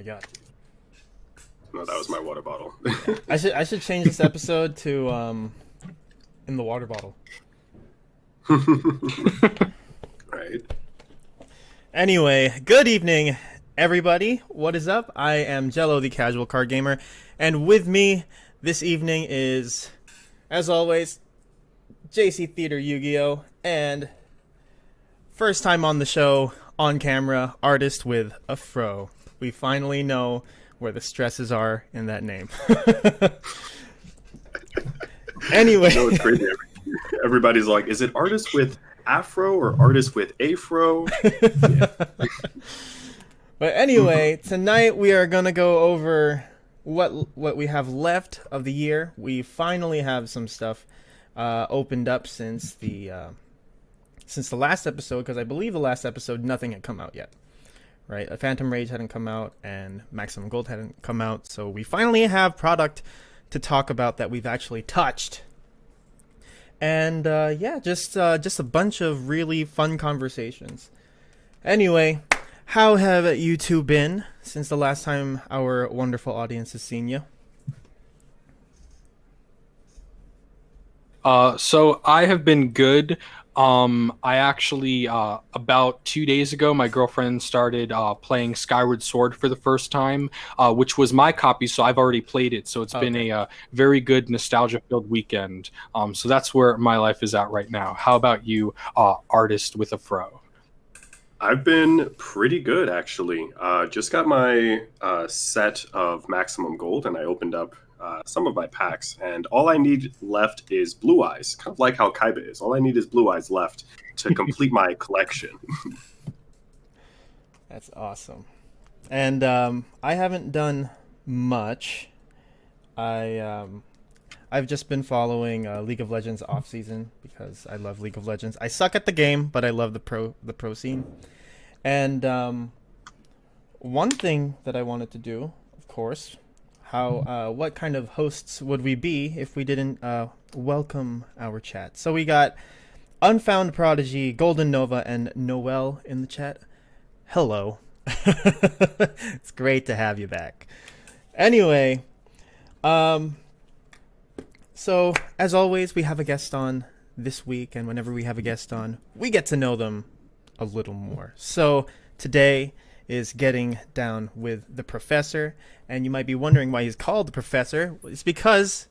god. No, that was my water bottle. I should change this episode to in the water bottle. Right. Anyway, good evening, everybody. What is up? I am Jello, the casual card gamer, and with me this evening is, as always, JC Theater YGO, and first time on the show, on camera, ArtistWithAfro. We finally know where the stresses are in that name. Anyway. You know, it's crazy. Everybody's like, is it Artist with Afro or Artist with Afro? Yeah. But anyway, tonight we are going to go over what we have left of the year. We finally have some stuff opened up since the last episode, because I believe the last episode nothing had come out yet. Right? A Phantom Rage hadn't come out and Maximum Gold hadn't come out, so we finally have product to talk about that we've actually touched. And yeah, just a bunch of really fun conversations. Anyway, how have you two been since the last time our wonderful audience has seen you? So I have been good. I actually, about 2 days ago, my girlfriend started playing Skyward Sword for the first time, which was my copy, so I've already played it. So it's been a very good nostalgia-filled weekend. So that's where my life is at right now. How about you, Artist with a Fro? I've been pretty good, actually. Just got my set of Maximum Gold, and I opened up some of my packs, and all I need left is Blue Eyes, kind of like how Kaiba is. All I need is Blue Eyes left to complete my collection. That's awesome. And I haven't done much. I've just been following League of Legends off season because I love League of Legends. I suck at the game, but I love the pro scene. And one thing that I wanted to do, of course, what kind of hosts would we be if we didn't welcome our chat? So we got Unfound Prodigy, Golden Nova, and Noel in the chat. Hello. It's great to have you back. Anyway, so as always, we have a guest on this week, and whenever we have a guest on, we get to know them a little more. So today is getting down with the professor, and you might be wondering why he's called the professor. It's because,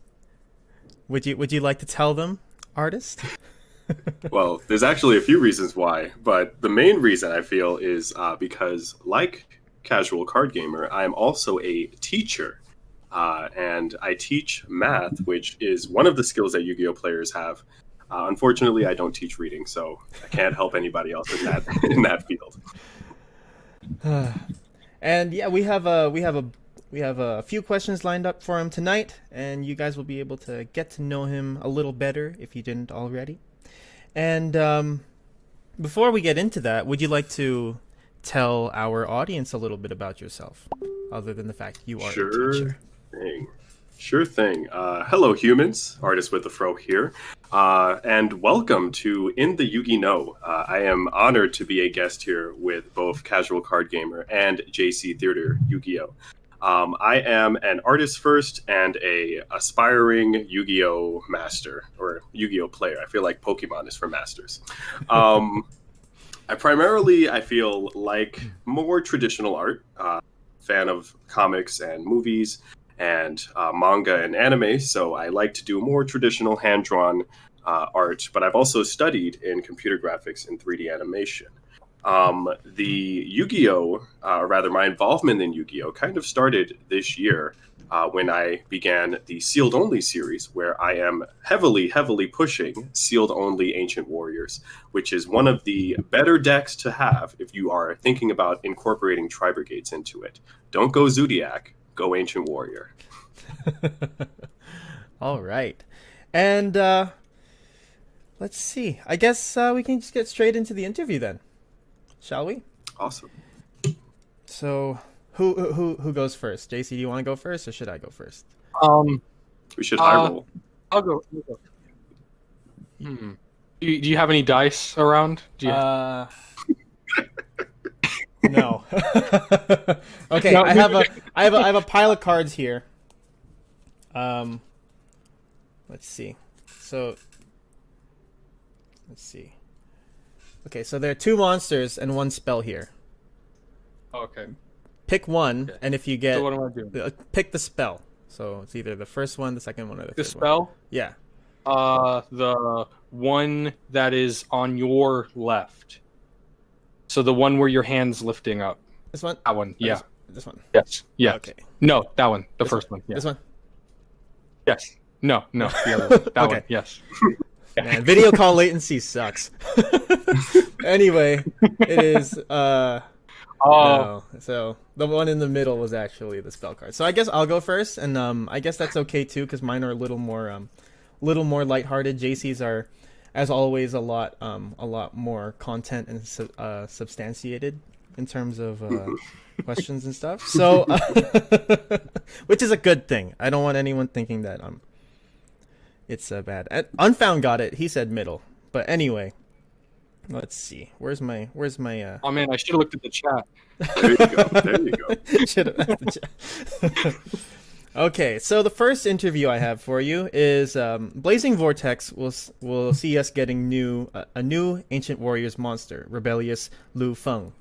would you like to tell them, artist? Well, there's actually a few reasons why, but the main reason I feel is because, like Casual Card Gamer, I'm also a teacher, and I teach math, which is one of the skills that Yu-Gi-Oh players have. Unfortunately, I don't teach reading, so I can't help anybody else in that field. And yeah, we have a few questions lined up for him tonight, and you guys will be able to get to know him a little better if you didn't already. And before we get into that, would you like to tell our audience a little bit about yourself, other than the fact you are a teacher? Sure thing. Hello, humans. Artist with the Fro here. And welcome to In the Yugioh. I am honored to be a guest here with both Casual Card Gamer and JC Theater YGO. I am an artist first and a aspiring Yu-Gi-Oh master, or Yu-Gi-Oh player. I feel like Pokemon is for masters. I feel like more traditional art, fan of comics and movies and manga and anime, so I like to do more traditional hand-drawn art, but I've also studied in computer graphics and 3D animation. The Yu-Gi-Oh, or rather my involvement in Yu-Gi-Oh kind of started this year when I began the Sealed Only series, where I am heavily pushing Sealed Only Ancient Warriors, which is one of the better decks to have if you are thinking about incorporating Tri-Brigades into it. Don't go Zodiac, go Ancient Warrior. All right. And let's see. I guess we can just get straight into the interview then. Shall we? Awesome. So, who goes first? JC, do you want to go first, or should I go first? We should high roll. I'll go. Do you have any dice around? No. Okay, No. I have a pile of cards here. Let's see. Okay, so there are 2 monsters and 1 spell here. Okay. Pick one, Okay. and if you get So what am I doing? pick the spell. So it's either the first one, the second one, or the The third one. spell? Yeah. The one that is on your left. So the one where your hand's lifting up. This one. That one. Yeah. This one. Yes. Yeah. Okay. No, that one. The This first one. Yeah. This one. Yes. No. The other one. That Okay. one. Yes. Man, video call latency sucks. Anyway, it is no. So the one in the middle was actually the spell card. So I guess I'll go first, and I guess that's okay too, because mine are a little more lighthearted. JC's are, as always, a lot more content and substantiated in terms of questions and stuff. So, which is a good thing. I don't want anyone thinking that it's bad. Unfound got it. He said middle, but anyway. Let's see. Where's my Oh man, I should have looked at the chat. There you go. There you go. Should have. Okay, so the first interview I have for you is Blazing Vortex will see us getting a new Ancient Warriors monster, Rebellious Lu Feng.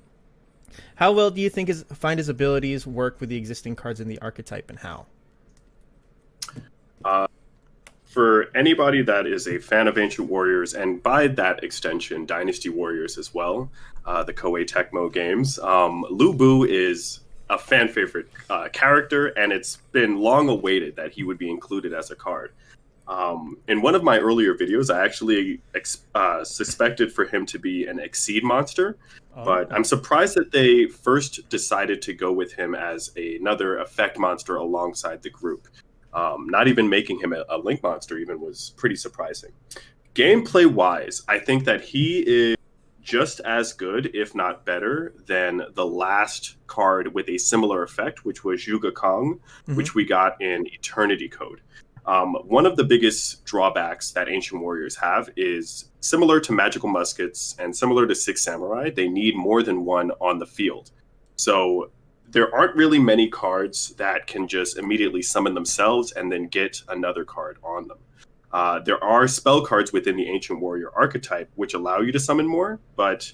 How well do you think find his abilities work with the existing cards in the archetype, and how? For anybody that is a fan of Ancient Warriors, and by that extension, Dynasty Warriors as well, the Koei Tecmo games, Lu Bu is a fan favorite character, and it's been long awaited that he would be included as a card. In one of my earlier videos, I actually suspected for him to be an Exceed monster, but I'm surprised that they first decided to go with him as another effect monster alongside the group. Not even making him a Link monster even was pretty surprising. Gameplay wise, I think that he is just as good, if not better, than the last card with a similar effect, which was Yuga Kong, which we got in Eternity Code. One of the biggest drawbacks that Ancient Warriors have is similar to Magical Muskets and similar to Six Samurai, they need more than one on the field. So there aren't really many cards that can just immediately summon themselves and then get another card on them. There are spell cards within the Ancient Warrior archetype which allow you to summon more, but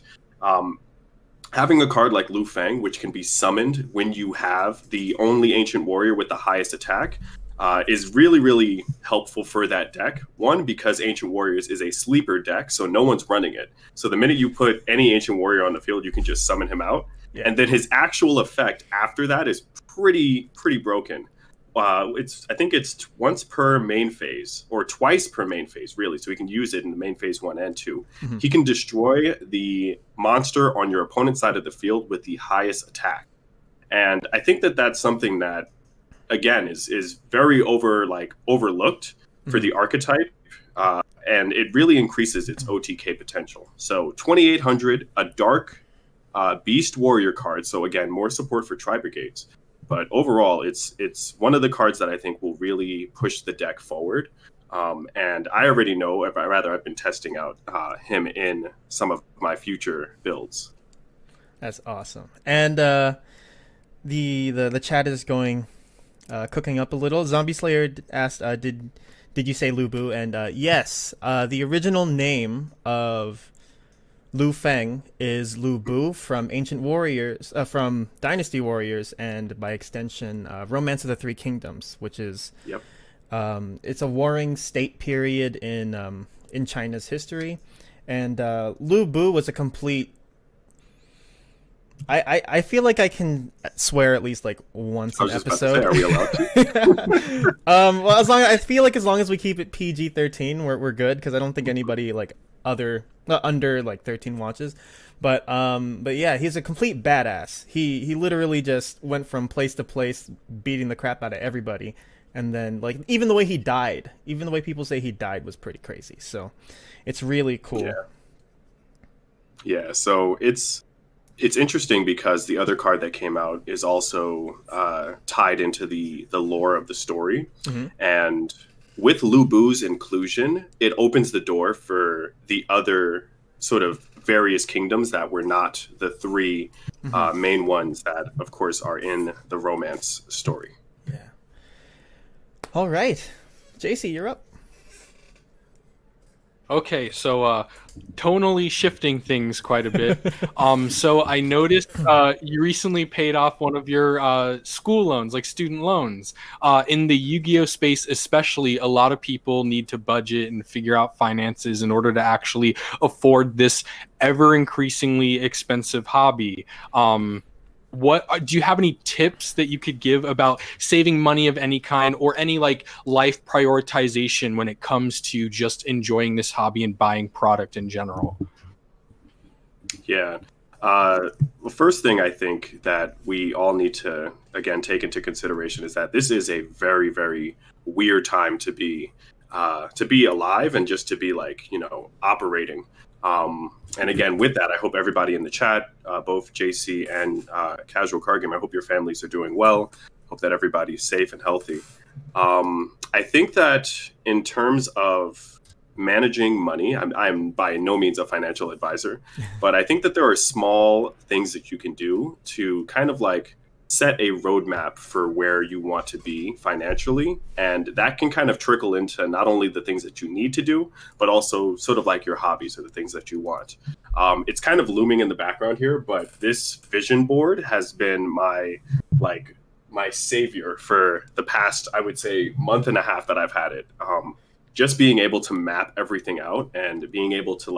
having a card like Lu Feng, which can be summoned when you have the only Ancient Warrior with the highest attack, is really, really helpful for that deck. One, because Ancient Warriors is a sleeper deck, so no one's running it. So the minute you put any Ancient Warrior on the field, you can just summon him out. Yeah. And then his actual effect after that is pretty broken. I think it's once per main phase, or twice per main phase, really. So he can use it in the main phase 1 and 2. He can destroy the monster on your opponent's side of the field with the highest attack. And I think that that's something that, again, is very overlooked for the archetype. And it really increases its OTK potential. So 2800, a dark Beast Warrior card, so again, more support for Tri-Brigades. But overall, it's one of the cards that I think will really push the deck forward. And I already know, I've been testing out him in some of my future builds. That's awesome. And the chat is cooking up a little. Zombie Slayer asked, did you say Lu Bu? And yes, the original name of Lu Feng is Lu Bu from Ancient Warriors, from Dynasty Warriors, and by extension, Romance of the Three Kingdoms, which is it's a warring state period in China's history, and Lu Bu was a complete. I feel like I can swear at least like once an episode. Are we allowed to? Well, I feel like as long as we keep it PG-13, we're good, because I don't think anybody under like 13 watches. But yeah, he's a complete badass. He literally just went from place to place beating the crap out of everybody, and then like even the way he died, even the way people say he died was pretty crazy. So it's really cool. Yeah, so it's interesting because the other card that came out is also tied into the lore of the story. And with Lu Bu's inclusion, it opens the door for the other sort of various kingdoms that were not the three main ones that, of course, are in the romance story. Yeah. All right. JC, you're up. Okay, so tonally shifting things quite a bit. So I noticed you recently paid off one of your school loans, like student loans. In the Yu-Gi-Oh space especially, a lot of people need to budget and figure out finances in order to actually afford this ever increasingly expensive hobby. What do you have any tips that you could give about saving money of any kind, or any like life prioritization when it comes to just enjoying this hobby and buying product in general? Yeah. The first thing I think that we all need to, again, take into consideration is that this is a very, very weird time to be alive and just to be like, operating. And again, with that, I hope everybody in the chat, both JC and Casual Card Game, I hope your families are doing well. Hope that everybody's safe and healthy. I think that in terms of managing money, I'm by no means a financial advisor, but I think that there are small things that you can do to kind of like set a roadmap for where you want to be financially. And that can kind of trickle into not only the things that you need to do, but also sort of like your hobbies or the things that you want. It's kind of looming in the background here, but this vision board has been my savior for the past, I would say, month and a half that I've had it. Just being able to map everything out and being able to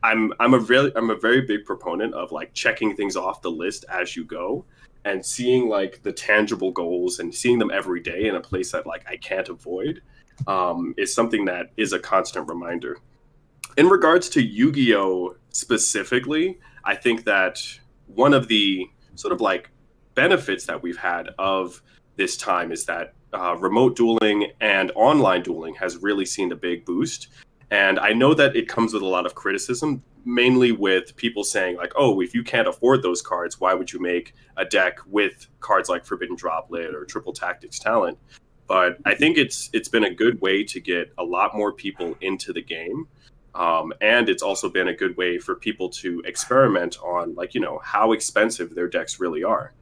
I'm a very big proponent of like checking things off the list as you go, and seeing like the tangible goals and seeing them every day in a place that like I can't avoid is something that is a constant reminder. In regards to Yu-Gi-Oh specifically, I think that one of the sort of like benefits that we've had of this time is that remote dueling and online dueling has really seen a big boost. And I know that it comes with a lot of criticism, mainly with people saying like, oh, if you can't afford those cards, why would you make a deck with cards like Forbidden Droplet or Triple Tactics Talent? But I think it's been a good way to get a lot more people into the game. And it's also been a good way for people to experiment on how expensive their decks really are.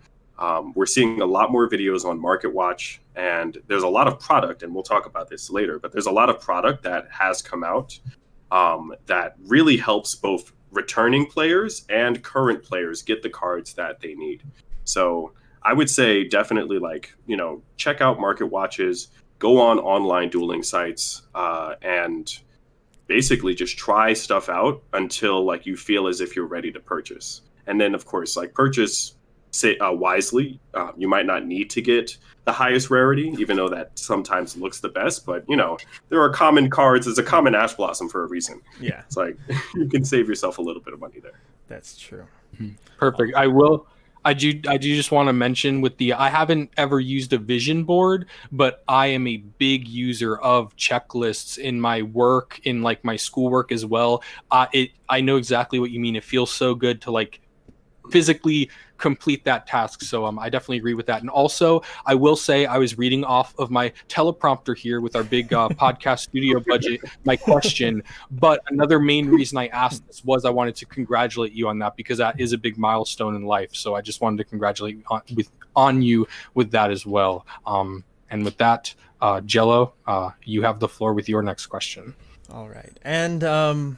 We're seeing a lot more videos on Market Watch, and there's a lot of product, and we'll talk about this later, but there's a lot of product that has come out that really helps both returning players and current players get the cards that they need. So I would say definitely check out Market Watches, go on online dueling sites, and basically just try stuff out until you feel as if you're ready to purchase. And then, of course, purchase wisely. You might not need to get the highest rarity, even though that sometimes looks the best. But there are common cards. There's a common Ash Blossom for a reason. Yeah, it's you can save yourself a little bit of money there. That's true. Perfect. I do just want to mention I haven't ever used a vision board, but I am a big user of checklists in my work, in my schoolwork as well. I know exactly what you mean. It feels so good to physically complete that task. So I definitely agree with that. And also, I will say I was reading off of my teleprompter here with our big podcast studio budget, my question. But another main reason I asked this was I wanted to congratulate you on that, because that is a big milestone in life. So I just wanted to congratulate on you with that as well. And with that, Jello, you have the floor with your next question. All right. And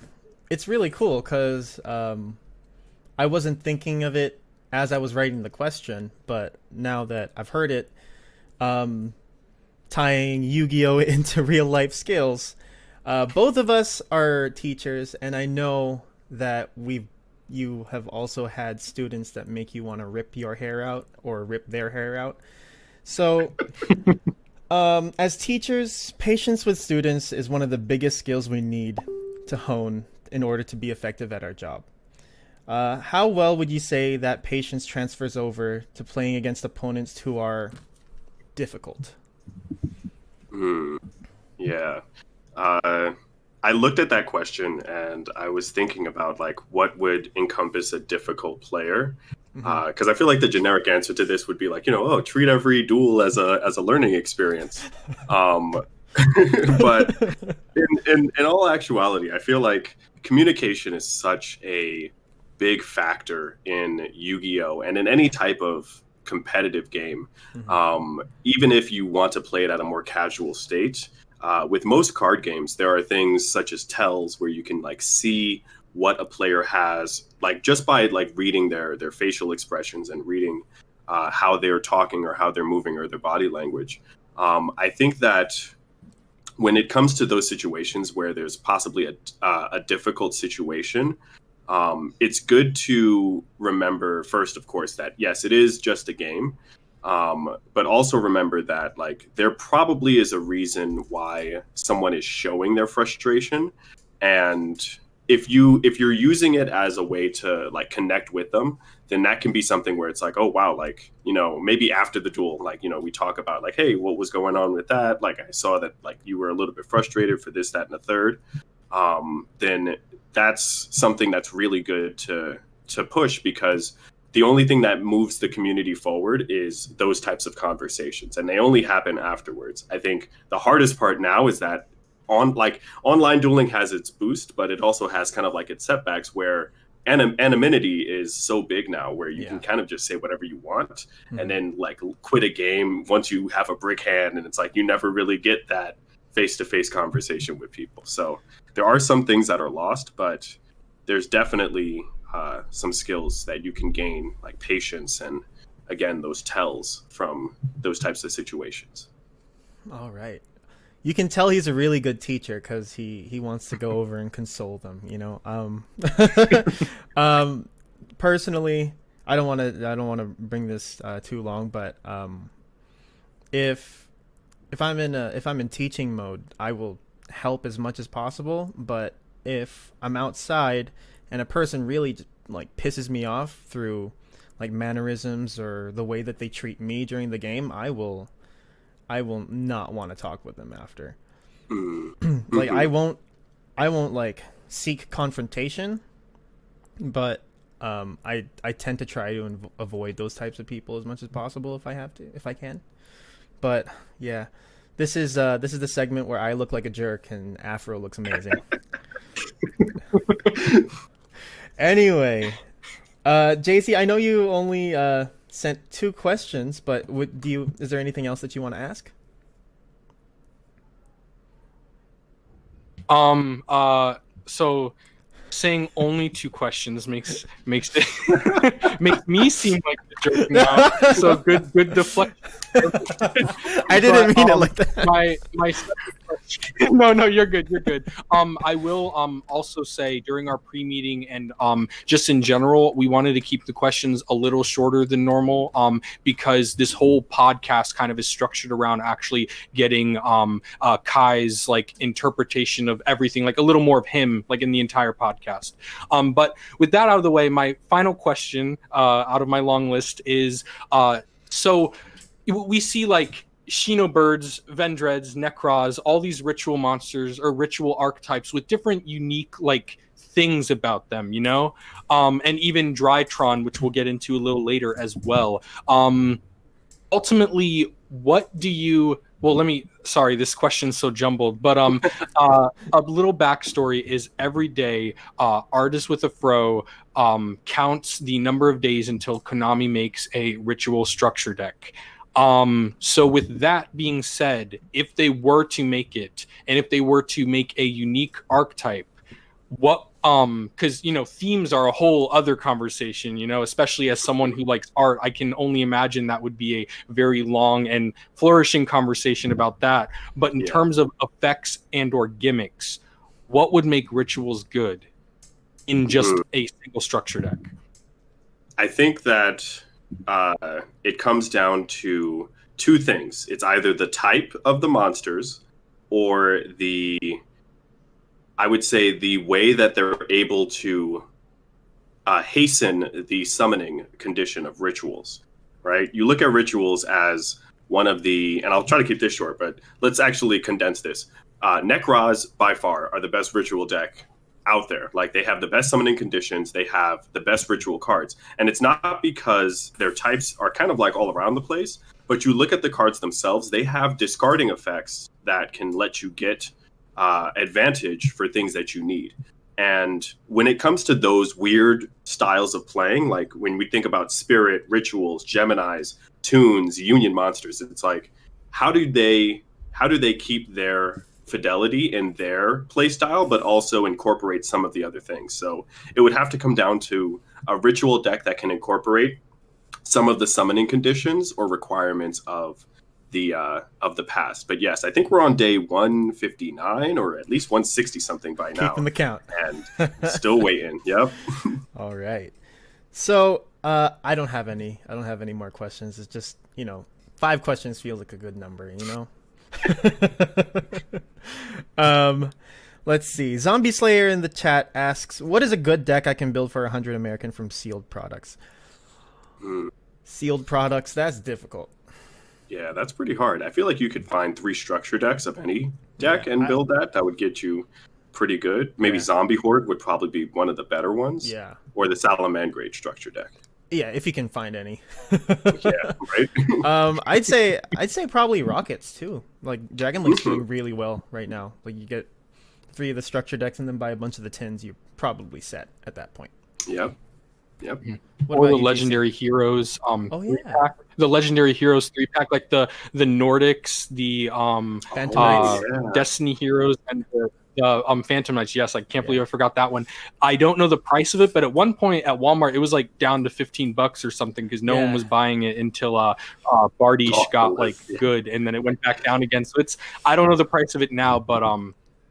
it's really cool because I wasn't thinking of it as I was writing the question, but now that I've heard it, tying Yu-Gi-Oh into real life skills, both of us are teachers, and I know that you have also had students that make you want to rip your hair out or rip their hair out. So as teachers, patience with students is one of the biggest skills we need to hone in order to be effective at our job. How well would you say that patience transfers over to playing against opponents who are difficult? Yeah. I looked at that question and I was thinking about what would encompass a difficult player. Because I feel like the generic answer to this would be treat every duel as a learning experience. But in all actuality, I feel like communication is such a big factor in Yu-Gi-Oh! And in any type of competitive game. Even if you want to play it at a more casual state, with most card games, there are things such as tells where you can like see what a player has, like just by like reading their facial expressions and reading how they're talking or how they're moving or their body language. I think that when it comes to those situations where there's possibly a difficult situation, it's good to remember first, of course, that yes, it is just a game, but also remember that like there probably is a reason why someone is showing their frustration, and if you're using it as a way to like connect with them, then that can be something where it's like, oh wow, like, you know, maybe after the duel, like, you know, we talk about like, hey, what was going on with that? Like, I saw that like you were a little bit frustrated for this, that, and the third. Then that's something that's really good to push, because the only thing that moves the community forward is those types of conversations, and they only happen afterwards. I think the hardest part now is that online dueling has its boost, but it also has kind of like its setbacks, where anonymity is so big now, where you can kind of just say whatever you want and then like quit a game once you have a brick hand, and it's like you never really get that face-to-face conversation with people. So there are some things that are lost, but there's definitely some skills that you can gain, like patience and, again, those tells from those types of situations. All right. You can tell he's a really good teacher because he wants to go over and console them, you know. Personally, I don't want to bring this too long, but if I'm in teaching mode, I will help as much as possible. But if I'm outside and a person really like pisses me off through like mannerisms or the way that they treat me during the game, I will not want to talk with them after. Like I won't like seek confrontation, but I tend to try to avoid those types of people as much as possible if I can. But yeah, this is the segment where I look like a jerk and Afro looks amazing. Anyway, JC, I know you only sent 2 questions, but is there anything else that you want to ask? So saying only 2 questions makes makes me seem like the jerk now. So good deflection. I didn't mean it like that. My second question. No, you're good. I will also say during our pre-meeting and just in general, we wanted to keep the questions a little shorter than normal because this whole podcast kind of is structured around actually getting Kai's like interpretation of everything, like a little more of him, like in the entire podcast. But with that out of the way, my final question out of my long list is so we see like Shinobirds, Vendreads, Necros, all these ritual monsters or ritual archetypes with different unique like things about them, you know? And even Drytron, which we'll get into a little later as well. Ultimately, what do you... Well, sorry, this question's so jumbled, but a little backstory is every day, ArtistWithAfro counts the number of days until Konami makes a ritual structure deck. So with that being said, if they were to make it, and if they were to make a unique archetype, what because you know themes are a whole other conversation, you know, especially as someone who likes art, I can only imagine that would be a very long and flourishing conversation about that. But in terms of effects and or gimmicks, what would make rituals good in just a single structure deck? I think that it comes down to 2 things. It's either the type of the monsters or I would say the way that they're able to hasten the summoning condition of rituals, right? You look at rituals as one of the, and I'll try to keep this short, but let's actually condense this. Necros, by far, are the best ritual deck out there. Like, they have the best summoning conditions, they have the best ritual cards. And it's not because their types are kind of like all around the place, but you look at the cards themselves, they have discarding effects that can let you get advantage for things that you need. And when it comes to those weird styles of playing, like when we think about Spirit, Rituals, Geminis, Tunes, Union Monsters, it's like, how do they keep their fidelity in their play style, but also incorporate some of the other things? So it would have to come down to a ritual deck that can incorporate some of the summoning conditions or requirements of the past. But yes, I think we're on day 159 or at least 160 something by now. Keeping the count. And still waiting. Yep. All right. So I don't have any more questions. It's just, 5 questions feels like a good number, Let's see. Zombie Slayer in the chat asks, what is a good deck I can build for 100 American from sealed products? Sealed products, that's difficult. Yeah, that's pretty hard. I feel like you could find 3 structure decks of any deck and build that. That would get you pretty good. Maybe Zombie Horde would probably be one of the better ones. Yeah. Or the Salamangreat structure deck. Yeah, if you can find any. Yeah, right. I'd say probably Rockets too. Like Dragon League's doing really well right now. Like you get 3 of the structure decks and then buy a bunch of the tins, you're probably set at that point. Yep. Or the Legendary Heroes. The Legendary Heroes 3-pack, like the Nordics, the Phantom Knights. Destiny Heroes, and the Phantom Knights. Yes, I can't believe I forgot that one. I don't know the price of it, but at one point at Walmart, it was like down to $15 or something because no one was buying it until Bardiche got good, and then it went back down again. So I don't know the price of it now, but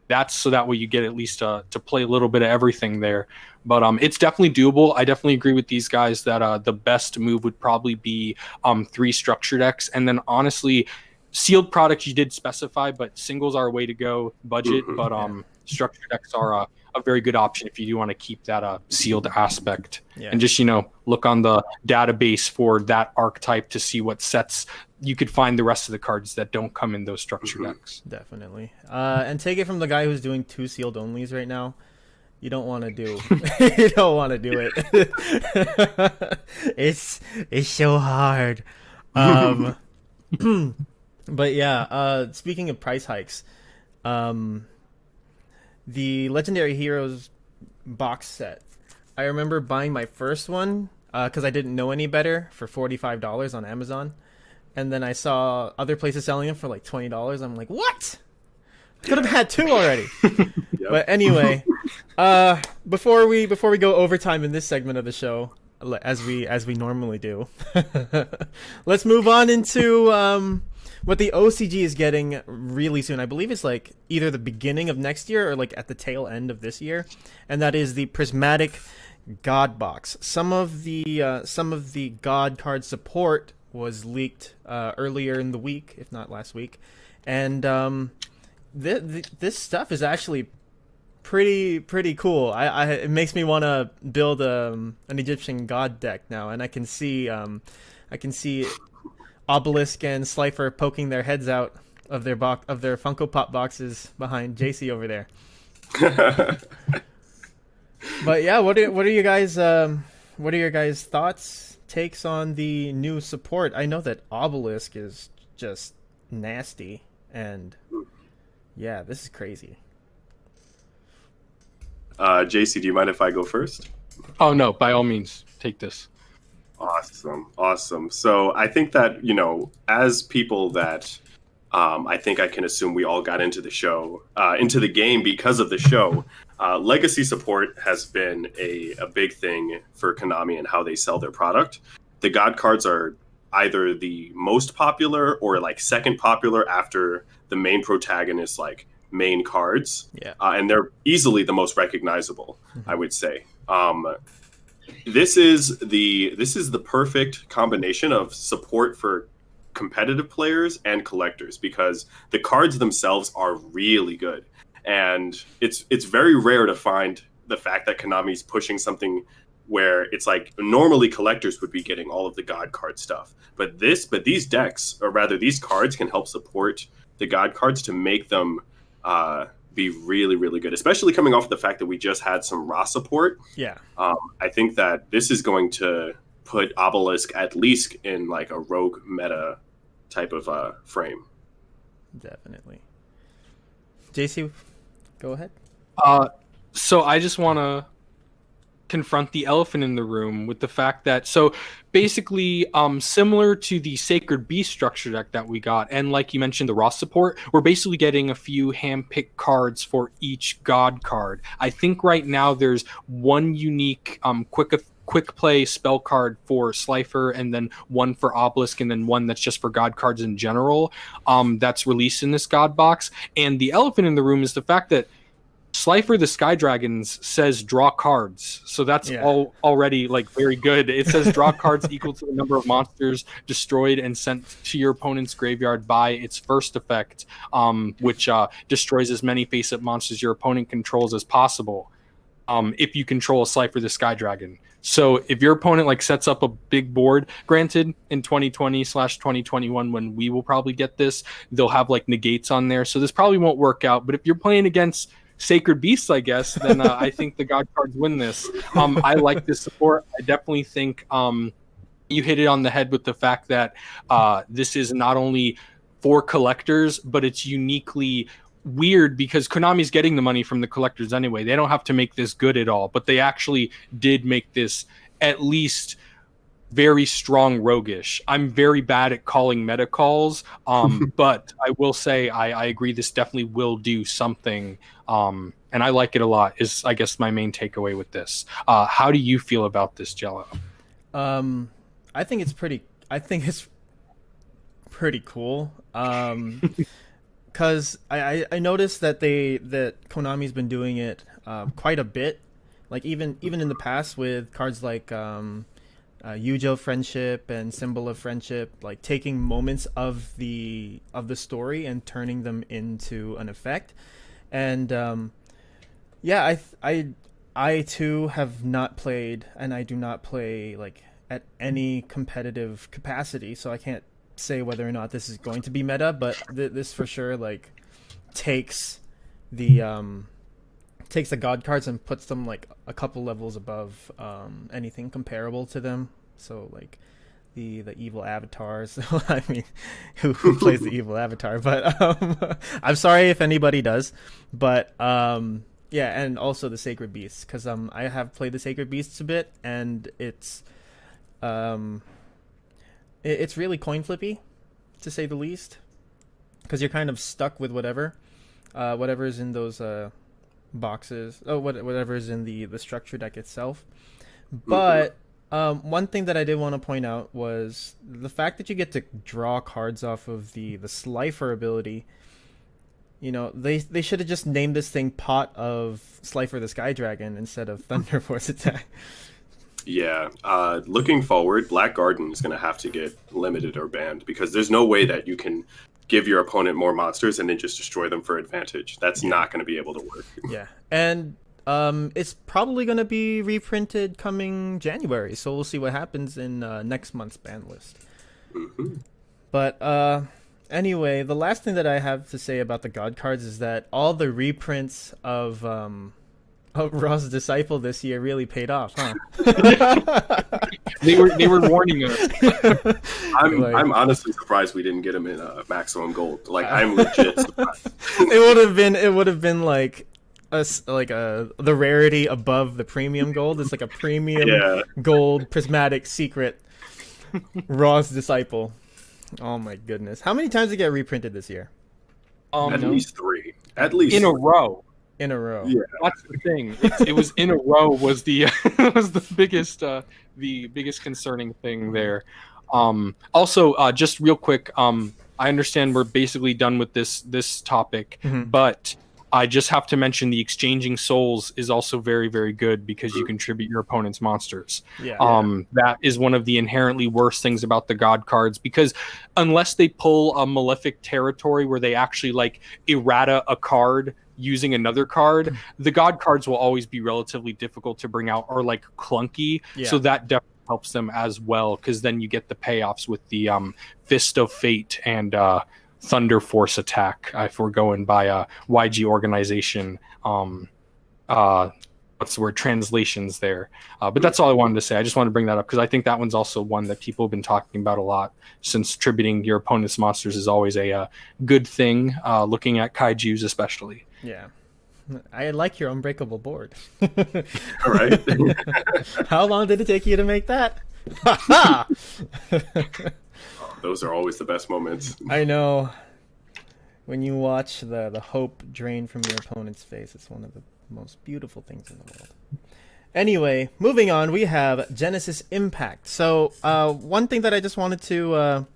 that's so that way you get at least to play a little bit of everything there. But it's definitely doable. I definitely agree with these guys that the best move would probably be 3 structure decks. And then honestly, sealed products you did specify, but singles are a way to go, budget. But structure decks are a very good option if you do want to keep that sealed aspect. Yeah. And just, look on the database for that archetype to see what sets you could find the rest of the cards that don't come in those structure decks. Definitely. And take it from the guy who's doing 2 sealed onlys right now. You don't want to do it. It's so hard. But yeah, speaking of price hikes, the Legendary Heroes box set, I remember buying my first one because I didn't know any better for $45 on Amazon. And then I saw other places selling them for like $20. I'm like, what? I could have had 2 already. Yep. But anyway, before we go overtime in this segment of the show, as we normally do, let's move on into what the OCG is getting really soon. I believe it's like either the beginning of next year or like at the tail end of this year, and that is the Prismatic God Box. Some of the God card support was leaked earlier in the week, if not last week, and this stuff is actually pretty cool. It makes me want to build an Egyptian god deck now, and I can see Obelisk and Slifer poking their heads out of their Funko Pop boxes behind JC over there. But yeah, what are your guys' thoughts, takes on the new support? I know that Obelisk is just nasty, and yeah, this is crazy. JC, do you mind if I go first? Oh no, by all means, take this. Awesome. So I think that, as people that I think I can assume we all got into the game because of the show, legacy support has been a big thing for Konami and how they sell their product. The God cards are either the most popular or like second popular after the main protagonist, like main cards. Yeah. And they're easily the most recognizable, I would say. This is the perfect combination of support for competitive players and collectors, because the cards themselves are really good, and it's very rare to find the fact that Konami's pushing something where it's like normally collectors would be getting all of the God card stuff, but these decks, or rather these cards, can help support the God cards to make them be really, really good, especially coming off of the fact that we just had some Ra support. Yeah. I think that this is going to put Obelisk at least in like a rogue meta type of frame. Definitely. JC, go ahead. So I just want to confront the elephant in the room with the fact that, so basically, similar to the Sacred Beast structure deck that we got, and like you mentioned, the Ross support, we're basically getting a few hand-picked cards for each god card. I think right now there's one unique quick play spell card for Slifer, and then one for Obelisk, and then one that's just for god cards in general, that's released in this god box. And the elephant in the room is the fact that Slifer the Sky Dragons says draw cards, so that's already like very good. It says draw cards equal to the number of monsters destroyed and sent to your opponent's graveyard by its first effect, which destroys as many face-up monsters your opponent controls as possible. If you control a Slifer the Sky Dragon. So if your opponent like sets up a big board, granted in 2020/2021 when we will probably get this, they'll have like negates on there, so this probably won't work out. But if you're playing against Sacred Beasts, I guess, then I think the God cards win this. I like this support. I definitely think you hit it on the head with the fact that this is not only for collectors, but it's uniquely weird because Konami's getting the money from the collectors anyway. They don't have to make this good at all, but they actually did make this at least very strong roguish. I'm very bad at calling meta calls, but I will say I agree this definitely will do something, and I like it a lot, is I guess my main takeaway with this. How do you feel about this, Jello? I think it's pretty cool. Because I noticed that Konami's been doing it quite a bit, like even in the past with cards like Yugioh Friendship and Symbol of Friendship, like taking moments of the story and turning them into an effect. And I too have not played, and I do not play like at any competitive capacity, so I can't say whether or not this is going to be meta, but this for sure like takes the god cards and puts them like a couple levels above anything comparable to them. So like the evil avatars. I mean, who plays the evil avatar? But I'm sorry if anybody does. But yeah, and also the Sacred Beasts, because I have played the Sacred Beasts a bit, and it's really coin flippy, to say the least, because you're kind of stuck with whatever's in those boxes. Whatever's in the structure deck itself. But one thing that I did want to point out was the fact that you get to draw cards off of the Slifer ability. You know, they should have just named this thing Pot of Slifer the Sky Dragon instead of Thunder Force Attack. Yeah, looking forward, Black Garden is going to have to get limited or banned, because there's no way that you can give your opponent more monsters and then just destroy them for advantage. That's not going to be able to work. Yeah, and it's probably going to be reprinted coming January, so we'll see what happens in next month's ban list. Mm-hmm. But anyway, the last thing that I have to say about the God cards is that all the reprints of Raw's Disciple this year really paid off, huh? They were warning us. I'm honestly surprised we didn't get him in maximum gold. Like, I'm legit surprised. It would have been like the rarity above the premium gold. It's like a premium gold prismatic secret Raw's Disciple. Oh my goodness! How many times did it get reprinted this year? At least 3. At least in a row. In a row. Yeah, that's the thing. It was in a row was the biggest concerning thing there. Also, just real quick, I understand we're basically done with this topic, but I just have to mention the exchanging souls is also very, very good because you contribute your opponent's monsters. That is one of the inherently worst things about the God cards, because unless they pull a Malefic Territory where they actually like errata a card using another card, the God cards will always be relatively difficult to bring out or like clunky. So that definitely helps them as well, because then you get the payoffs with the Fist of Fate and Thunder Force Attack, if we're going by YG organization. What's the word? Translations there. But that's all I wanted to say. I just wanted to bring that up because I think that one's also one that people have been talking about a lot, since tributing your opponent's monsters is always a good thing, looking at kaijus especially. Yeah. I like your unbreakable board. All right. How long did it take you to make that? Ha Those are always the best moments. I know. When you watch the hope drain from your opponent's face, it's one of the most beautiful things in the world. Anyway, moving on, we have Genesis Impact. So, one thing that I just wanted to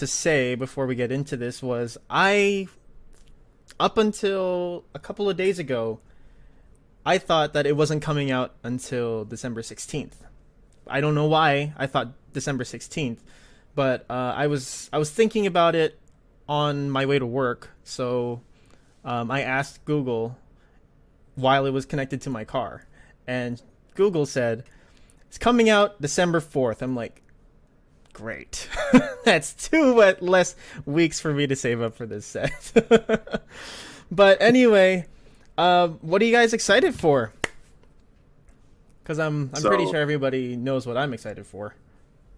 say before we get into this was up until a couple of days ago, I thought that it wasn't coming out until December 16th. I don't know why I thought December 16th, but I was thinking about it on my way to work, so I asked Google while it was connected to my car, and Google said it's coming out December 4th. I'm like, great. That's 2 less weeks for me to save up for this set. But anyway, what are you guys excited for? Because I'm pretty sure everybody knows what I'm excited for.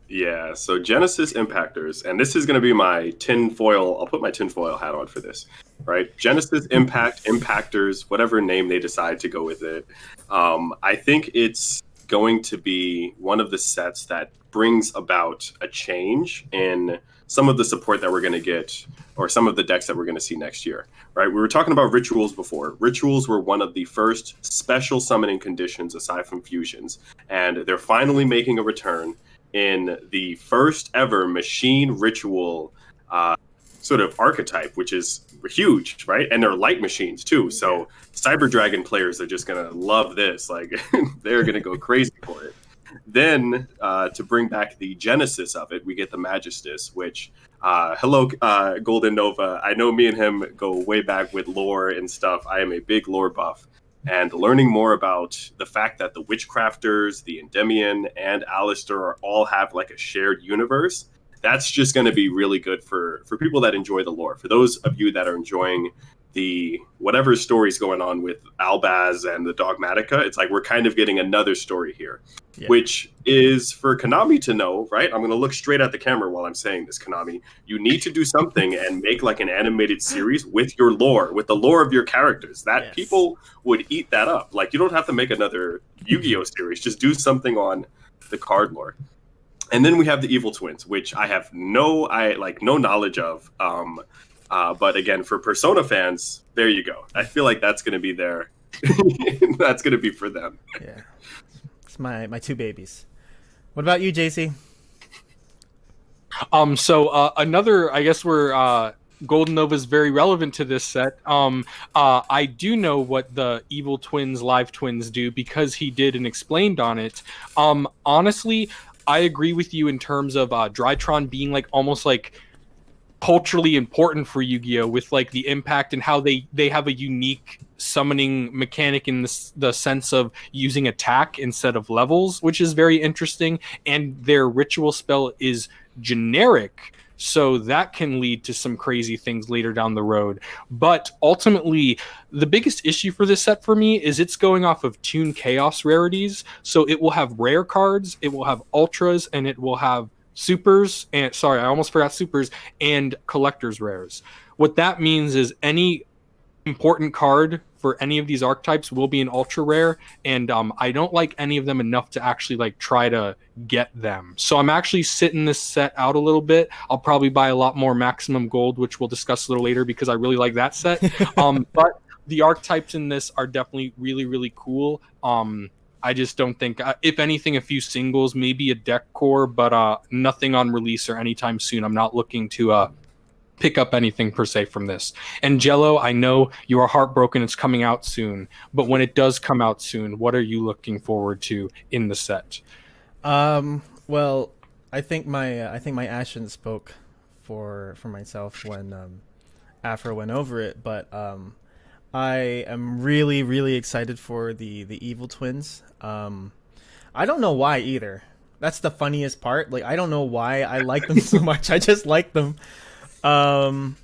Yeah, so Genesis Impactors, and this is going to be my tinfoil. I'll put my tinfoil hat on for this, right? Genesis Impact, Impactors, whatever name they decide to go with it. I think it's going to be one of the sets that brings about a change in some of the support that we're going to get, or some of the decks that we're going to see next year, right? We were talking about rituals before. Rituals were one of the first special summoning conditions aside from fusions, and they're finally making a return in the first ever machine ritual sort of archetype, which is huge, right? And they're light machines too. So Cyber Dragon players are just going to love this. Like, they're going to go crazy for it. Then to bring back the genesis of it, we get the Magistus, which, hello, Golden Nova. I know me and him go way back with lore and stuff. I am a big lore buff. And learning more about the fact that the Witchcrafters, the Endymion, and Alistair all have like a shared universe, that's just going to be really good for people that enjoy the lore. For those of you that are enjoying the whatever story's going on with Albaz and the Dogmatica, it's like we're kind of getting another story here, which is for Konami to know, right? I'm going to look straight at the camera while I'm saying this, Konami. You need to do something and make like an animated series with your lore, with the lore of your characters. That people would eat that up. Like, you don't have to make another Yu-Gi-Oh series. Just do something on the card lore. And then we have the Evil Twins, which I have no knowledge of. But again, for Persona fans, there you go. I feel like that's going to be there. That's going to be for them. Yeah, it's my 2 babies. What about you, JC? So another, I guess we're Golden Nova is very relevant to this set. I do know what the Evil Twins, Live Twins do because he did and explained on it. Honestly, I agree with you in terms of Drytron being like almost like culturally important for Yu-Gi-Oh, with like the impact and how they have a unique summoning mechanic in the sense of using attack instead of levels, which is very interesting. And their ritual spell is generic, so that can lead to some crazy things later down the road. But ultimately, the biggest issue for this set for me is it's going off of Toon Chaos rarities. So it will have rare cards, it will have ultras, and it will have supers, and sorry, I almost forgot supers, and collector's rares. What that means is any important card for any of these archetypes will be an ultra rare, and I don't like any of them enough to actually like try to get them. So I'm actually sitting this set out a little bit. I'll probably buy a lot more Maximum Gold, which we'll discuss a little later because I really like that set. But the archetypes in this are definitely really, really cool. I just don't think, if anything, a few singles, maybe a deck core, but nothing on release or anytime soon. I'm not looking to pick up anything per se from this. And Jello, I know you are heartbroken it's coming out soon, but when it does come out soon, what are you looking forward to in the set? Well, I think my action spoke for myself when Afro went over it, but I am really, really excited for the Evil Twins. I don't know why either. That's the funniest part. Like, I don't know why I like them so much. I just like them. And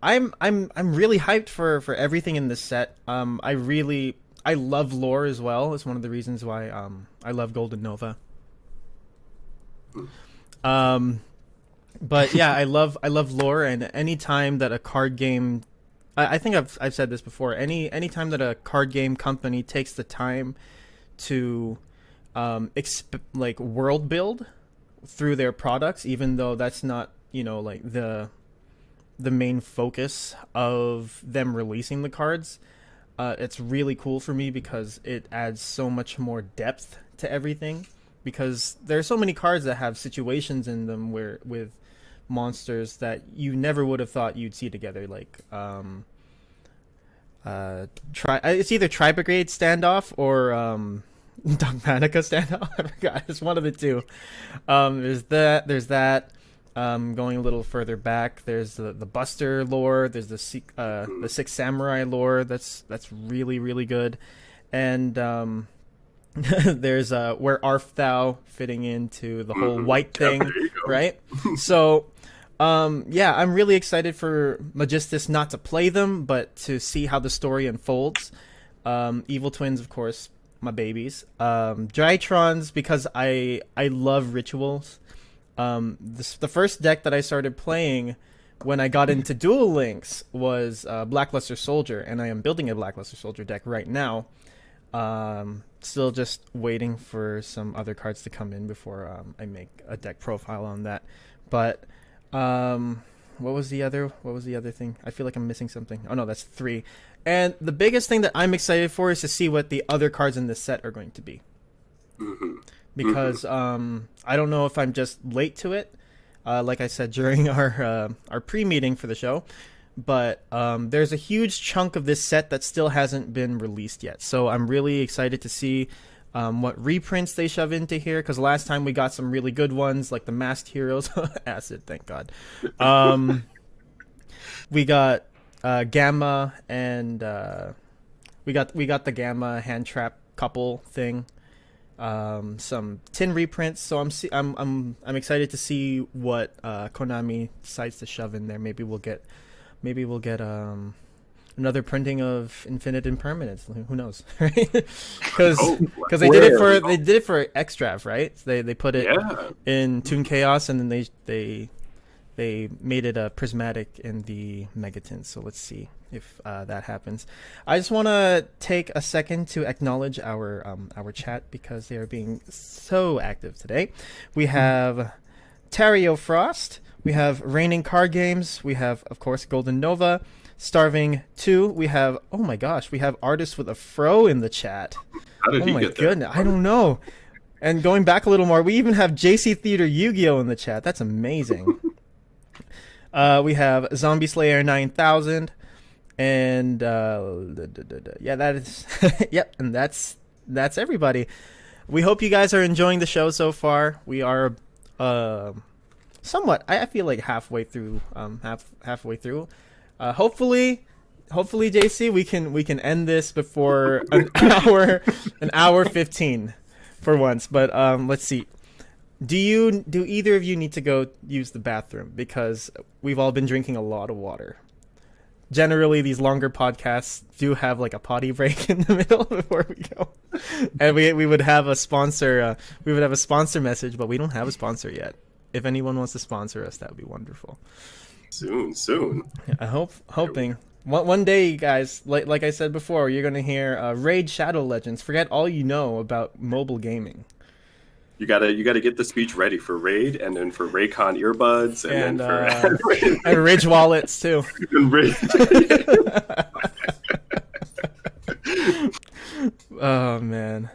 I'm really hyped for everything in this set. I love lore as well. It's one of the reasons why I love Golden Nova. But yeah, I love lore, and any time that a card game I think I've said this before. Any time that a card game company takes the time to like world build through their products, even though that's not, like the main focus of them releasing the cards, it's really cool for me because it adds so much more depth to everything. Because there are so many cards that have situations in them where with monsters that you never would have thought you'd see together, like it's either Tri-Brigade Standoff or Dogmanica Standoff. I forgot. It's one of the two. There's that. Going a little further back, there's the Buster lore. There's the Six Samurai lore. That's really, really good. And there's Where Art Thou fitting into the whole white thing, right? So yeah, I'm really excited for Magistus, not to play them, but to see how the story unfolds. Evil Twins, of course, my babies. Drytrons, because I love rituals. The first deck that I started playing when I got into Duel Links was Blackluster Soldier, and I am building a Blackluster Soldier deck right now. Still just waiting for some other cards to come in before I make a deck profile on that. But what was the other thing? I feel like I'm missing something. Oh no, that's 3. And the biggest thing that I'm excited for is to see what the other cards in this set are going to be. Because I don't know if I'm just late to it, like I said during our pre-meeting for the show. But there's a huge chunk of this set that still hasn't been released yet. So I'm really excited to see what reprints they shove into here. Because last time we got some really good ones, like the Masked Heroes. Acid, thank God. We got Gamma, and we got the Gamma hand trap couple thing. Some tin reprints. So I'm excited to see what Konami decides to shove in there. Maybe we'll get another printing of Infinite Impermanence. Who knows, right? Because they did it for Extrav, right? So they put it in Toon Chaos, and then they made it prismatic in the Megatins. So let's see if that happens. I just want to take a second to acknowledge our chat because they are being so active today. We have Tario Frost. We have Raining Card Games. We have, of course, Golden Nova, Starving 2. We have, oh my gosh, we have ArtistWithAfro in the chat. How did he get there? I don't know. And going back a little more, we even have JC Theater YGO in the chat. That's amazing. We have Zombie Slayer 9000. And, yeah, that is, yep, and that's everybody. We hope you guys are enjoying the show so far. We are, somewhat. I feel like halfway through. Halfway through. Hopefully, JC, we can end this before an hour 15, for once. But let's see. Do either of you need to go use the bathroom? Because we've all been drinking a lot of water. Generally, these longer podcasts do have like a potty break in the middle before we go, and we would have a sponsor. We would have a sponsor message, but we don't have a sponsor yet. If anyone wants to sponsor us, that would be wonderful. Soon. I hoping one day, guys. Like I said before, you're gonna hear Raid Shadow Legends. Forget all you know about mobile gaming. You gotta get the speech ready for Raid, and then for Raycon earbuds, and then for and Ridge wallets too. And Raid. Oh man.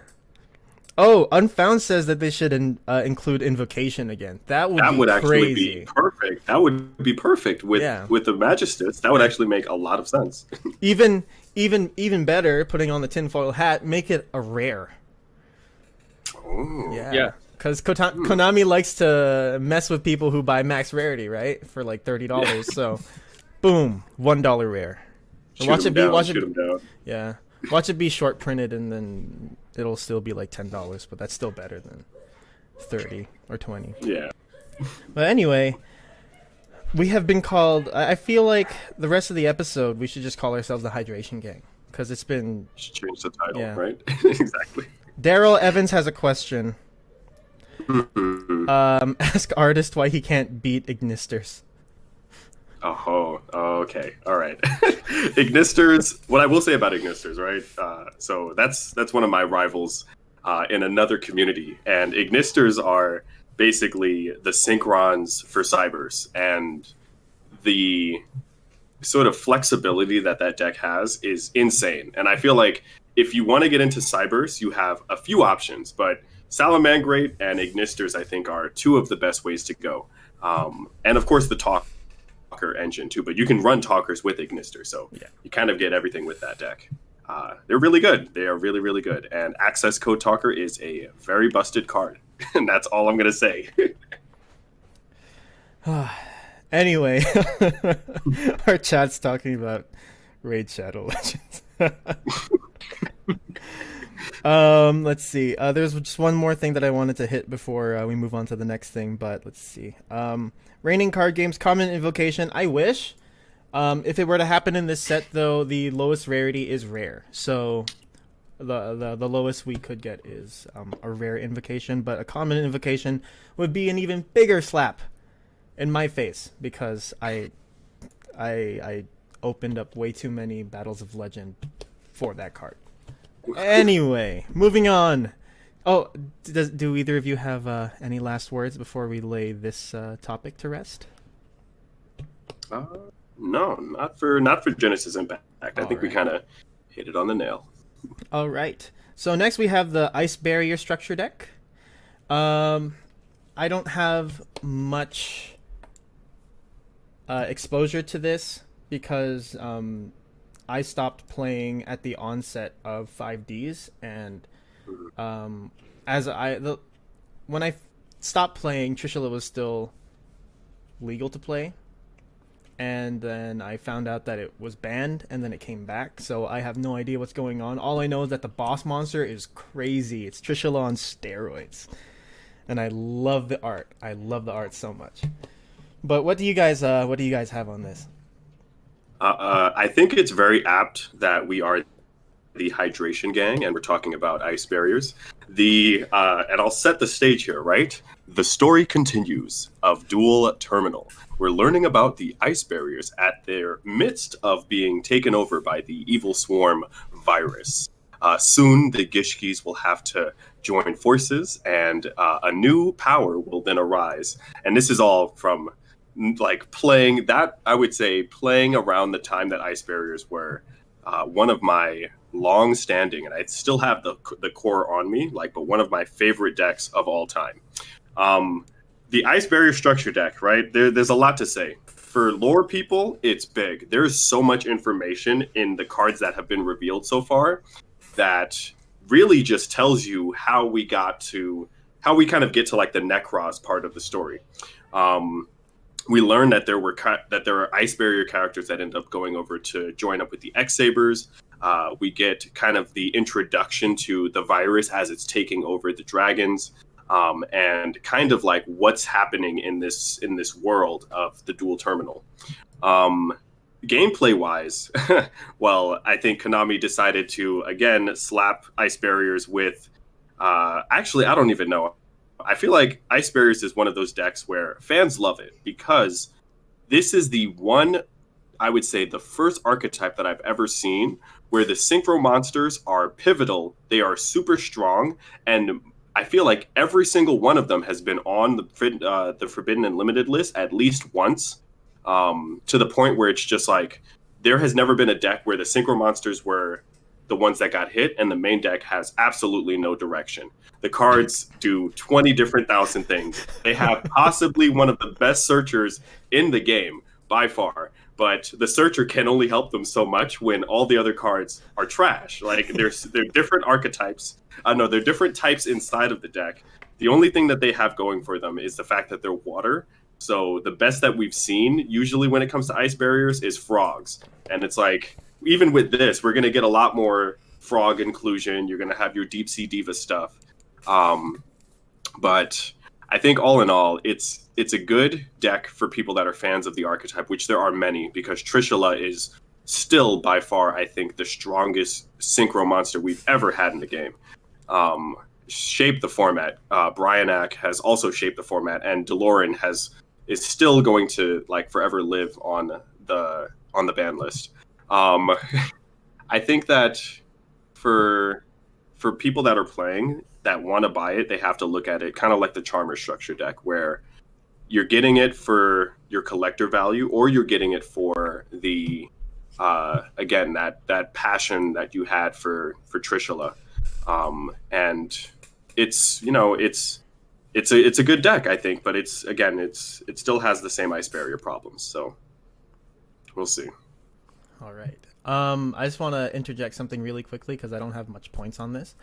Oh, Unfound says that they should include Invocation again. That would crazy. Actually be perfect. That would be perfect with the Magistus. That would actually make a lot of sense. Even better, putting on the tinfoil hat, make it a rare. Oh. Yeah. Because Konami likes to mess with people who buy max rarity, right? For like $30. So, boom, $1 rare. Watch it down. Yeah. Watch it be short printed, and then it'll still be like $10, but that's still better than 30 or 20. Yeah. But anyway, we have been called. I feel like the rest of the episode we should just call ourselves the Hydration Gang, because it's been. Just change the title, right? Exactly. Daryl Evans has a question. Ask Artist why he can't beat Ignisters. Oh, okay, all right. Ignisters. What I will say about Ignisters, right? So that's one of my rivals in another community, and Ignisters are basically the Synchrons for Cybers, and the sort of flexibility that deck has is insane. And I feel like if you want to get into Cybers, you have a few options, but Salamangrate and Ignisters, I think, are two of the best ways to go. And of course, the Talker engine too, but you can run Talkers with Ignister, so Yeah. you kind of get everything with that deck. They're really good. They are really, really good. And Access Code Talker is a very busted card, and that's all I'm going to say. Anyway, our chat's talking about Raid Shadow Legends. Let's see. There's just one more thing that I wanted to hit before we move on to the next thing, but let's see. Raining card games, common invocation. I wish. If it were to happen in this set, though, the lowest rarity is rare. So the lowest we could get is a rare invocation, but a common invocation would be an even bigger slap in my face because I opened up way too many Battles of Legend for that card. Anyway, moving on. Oh, do either of you have any last words before we lay this topic to rest? No, not for Genesis Impact. I think we kind of hit it on the nail. All right. So next we have the Ice Barrier structure deck. I don't have much exposure to this because I stopped playing at the onset of 5Ds, and when I stopped playing, Trishula was still legal to play, and then I found out that it was banned, and then it came back. So I have no idea what's going on. All I know is that the boss monster is crazy. It's Trishula on steroids, and I love the art. I love the art so much. But what do you guys have on this? I think it's very apt that we are the hydration gang and we're talking about ice barriers. And I'll set the stage here, right? The story continues of Dual Terminal. We're learning about the ice barriers at their midst of being taken over by the evil swarm virus. Soon the Gishkis will have to join forces, and a new power will then arise. And this is all from playing around the time that ice barriers were one of my long-standing, and I still have the core on me, but one of my favorite decks of all time. The ice barrier structure deck, right? There's a lot to say. For lore people, it's big. There's so much information in the cards that have been revealed so far that really just tells you how we kind of get to the Necros part of the story. We learned that there are ice barrier characters that end up going over to join up with the X-Sabers. We get kind of the introduction to the virus as it's taking over the dragons, and kind of what's happening in this world of the Dual Terminal. Gameplay wise, well, I think Konami decided to again slap ice barriers with. Actually, I don't even know. I feel like Ice Barriers is one of those decks where fans love it because this is the one, I would say, the first archetype that I've ever seen where the Synchro monsters are pivotal. They are super strong, and I feel like every single one of them has been on the Forbidden and Limited list at least once, to the point where it's just there has never been a deck where the Synchro monsters were the ones that got hit, and the main deck has absolutely no direction. The cards do 20 different thousand things. They have possibly one of the best searchers in the game by far, but the searcher can only help them so much when all the other cards are trash. They're different archetypes. They're different types inside of the deck. The only thing that they have going for them is the fact that they're water. So the best that we've seen usually when it comes to ice barriers is frogs. And it's even with this, we're going to get a lot more frog inclusion. You're going to have your Deep Sea Diva stuff. But I think all in all, it's a good deck for people that are fans of the archetype, which there are many, because Trishula is still by far, I think, the strongest synchro monster we've ever had in the game. Shaped the format. Bryanak has also shaped the format, and DeLorean is still going to like forever live on the ban list. I think that for people that are playing that want to buy it, they have to look at it kind of like the Charmer structure deck, where you're getting it for your collector value, or you're getting it for the again that passion that you had for Trishula, and it's it's a good deck, I think, but it still has the same ice barrier problems, so we'll see. All right. I just want to interject something really quickly because I don't have much points on this.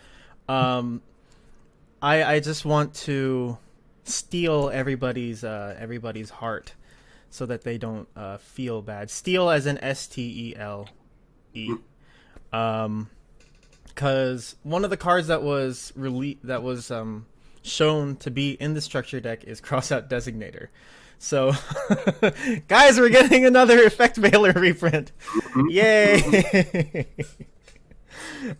I just want to steal everybody's heart so that they don't feel bad. Steal as in STELE. Because one of the cards that was shown to be in the structure deck is Crossout Designator. So, guys, we're getting another Effect Veiler reprint. Yay!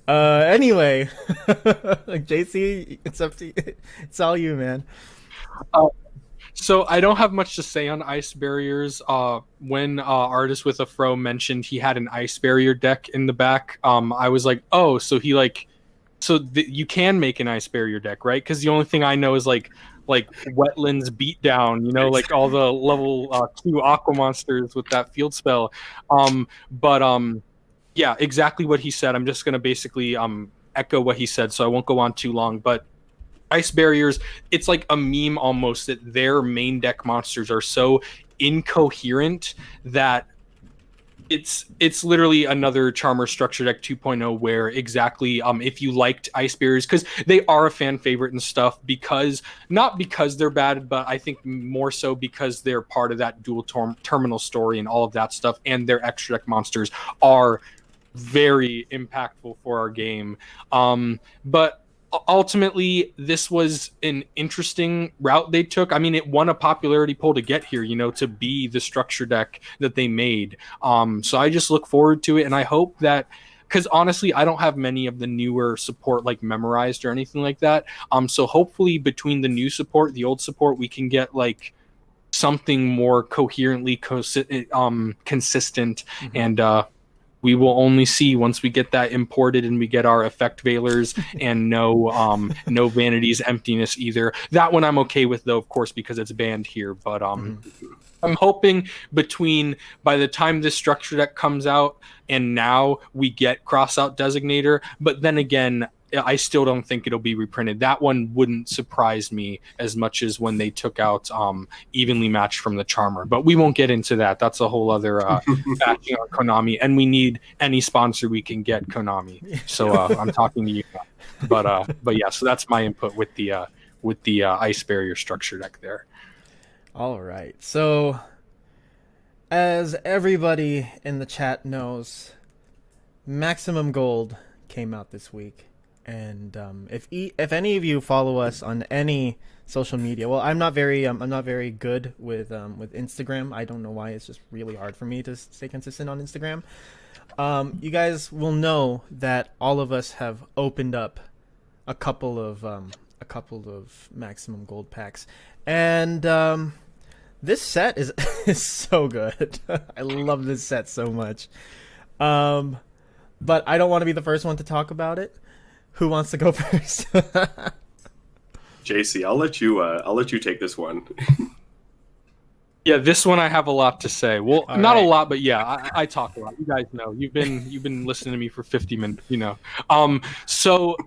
Anyway, JC, it's up to you. It's all you, man. So I don't have much to say on ice barriers. When ArtistWithAfro mentioned he had an ice barrier deck in the back, I was like, oh, so you can make an ice barrier deck, right? Because the only thing I know is like Wetlands Beatdown, like all the level 2 aqua monsters with that field spell. Yeah, exactly what he said. I'm just gonna basically echo what he said, so I won't go on too long. But ice barriers, it's like a meme almost that their main deck monsters are so incoherent that it's literally another Charmer structure deck 2.0, where exactly if you liked ice barriers, because they are a fan favorite and stuff, not because they're bad, but I think more so because they're part of that dual terminal story and all of that stuff, and their extra deck monsters are very impactful for our game. But ultimately, this was an interesting route they took. I mean, it won a popularity poll to get here, to be the structure deck that they made. So I just look forward to it, and I hope that, because honestly, I don't have many of the newer support like memorized or anything like that. So hopefully between the new support, the old support, we can get like something more coherently consistent, mm-hmm. And we will only see once we get that imported and we get our effect veilers and no vanities, emptiness either. That one I'm okay with, though, of course, because it's banned here. But I'm hoping by the time this structure deck comes out and now we get Crossout Designator. But then again, I still don't think it'll be reprinted. That one wouldn't surprise me as much as when they took out Evenly Matched from the Charmer. But we won't get into that. That's a whole other bashing on Konami. And we need any sponsor we can get, Konami. So I'm talking to you. But yeah, so that's my input with the ice barrier structure deck there. All right. So as everybody in the chat knows, Maximum Gold came out this week. And if any of you follow us on any social media, well, I'm not very good with Instagram. I don't know why. It's just really hard for me to stay consistent on Instagram. You guys will know that all of us have opened up a couple of Maximum Gold packs, and this set is so good. I love this set so much. But I don't want to be the first one to talk about it. Who wants to go first? JC, I'll let you take this one. Yeah, this one I have a lot to say. Well, all not right. a lot, but yeah, I talk a lot. You guys know. You've been listening to me for 50 minutes, So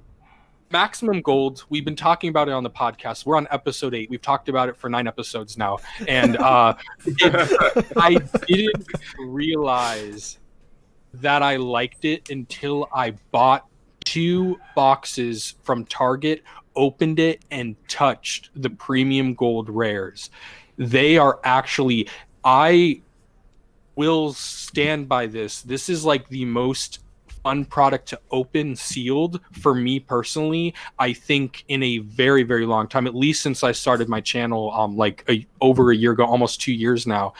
Maximum Gold, we've been talking about it on the podcast. We're on episode 8. We've talked about it for 9 episodes now. And I didn't realize that I liked it until I bought 2 boxes from Target, opened it, and touched the premium gold rares. They are actually, I will stand by this. This is like the most fun product to open sealed for me personally, I think, in a very, very long time, at least since I started my channel over a year ago, almost 2 years now.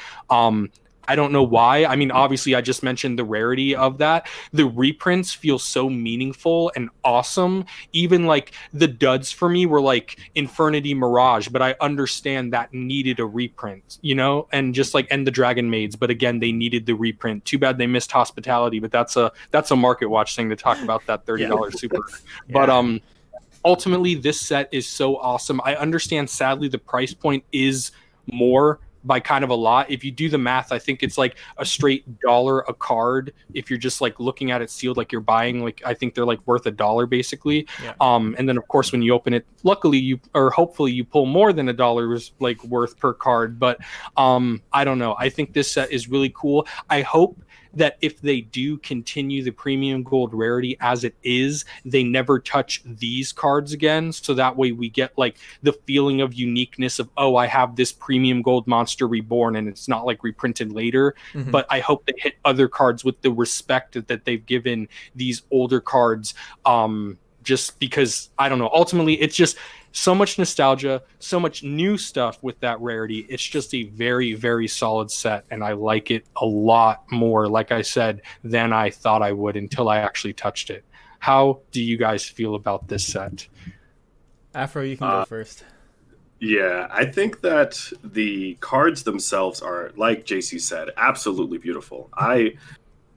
I don't know why. I mean, obviously, I just mentioned the rarity of that. The reprints feel so meaningful and awesome. Even like the duds for me were like Infernity Mirage, but I understand that needed a reprint, you know, and just like and the Dragon Maids. But again, they needed the reprint. Too bad they missed Hospitality, but that's a Market Watch thing to talk about that $30 super. But ultimately, this set is so awesome. I understand, sadly, the price point is more by kind of a lot. If you do the math, I think it's like a straight dollar a card. If you're just like looking at it sealed, like you're buying, like I think they're like worth $1 basically. And then of course when you open it, luckily you or hopefully you pull more than $1 like worth per card. But I don't know. I think this set is really cool. I hope that if they do continue the premium gold rarity as it is, they never touch these cards again. So that way we get like the feeling of uniqueness of, oh, I have this premium gold monster reborn and it's not like reprinted later. But I hope they hit other cards with the respect that they've given these older cards. Just because, I don't know, ultimately it's just so much nostalgia, so much new stuff with that rarity. It's just a very, very solid set, and I like it a lot more, like I said, than I thought I would until I actually touched it. How do you guys feel about this set? Afro, you can go first. Yeah, I think that the cards themselves are, like JC said, absolutely beautiful.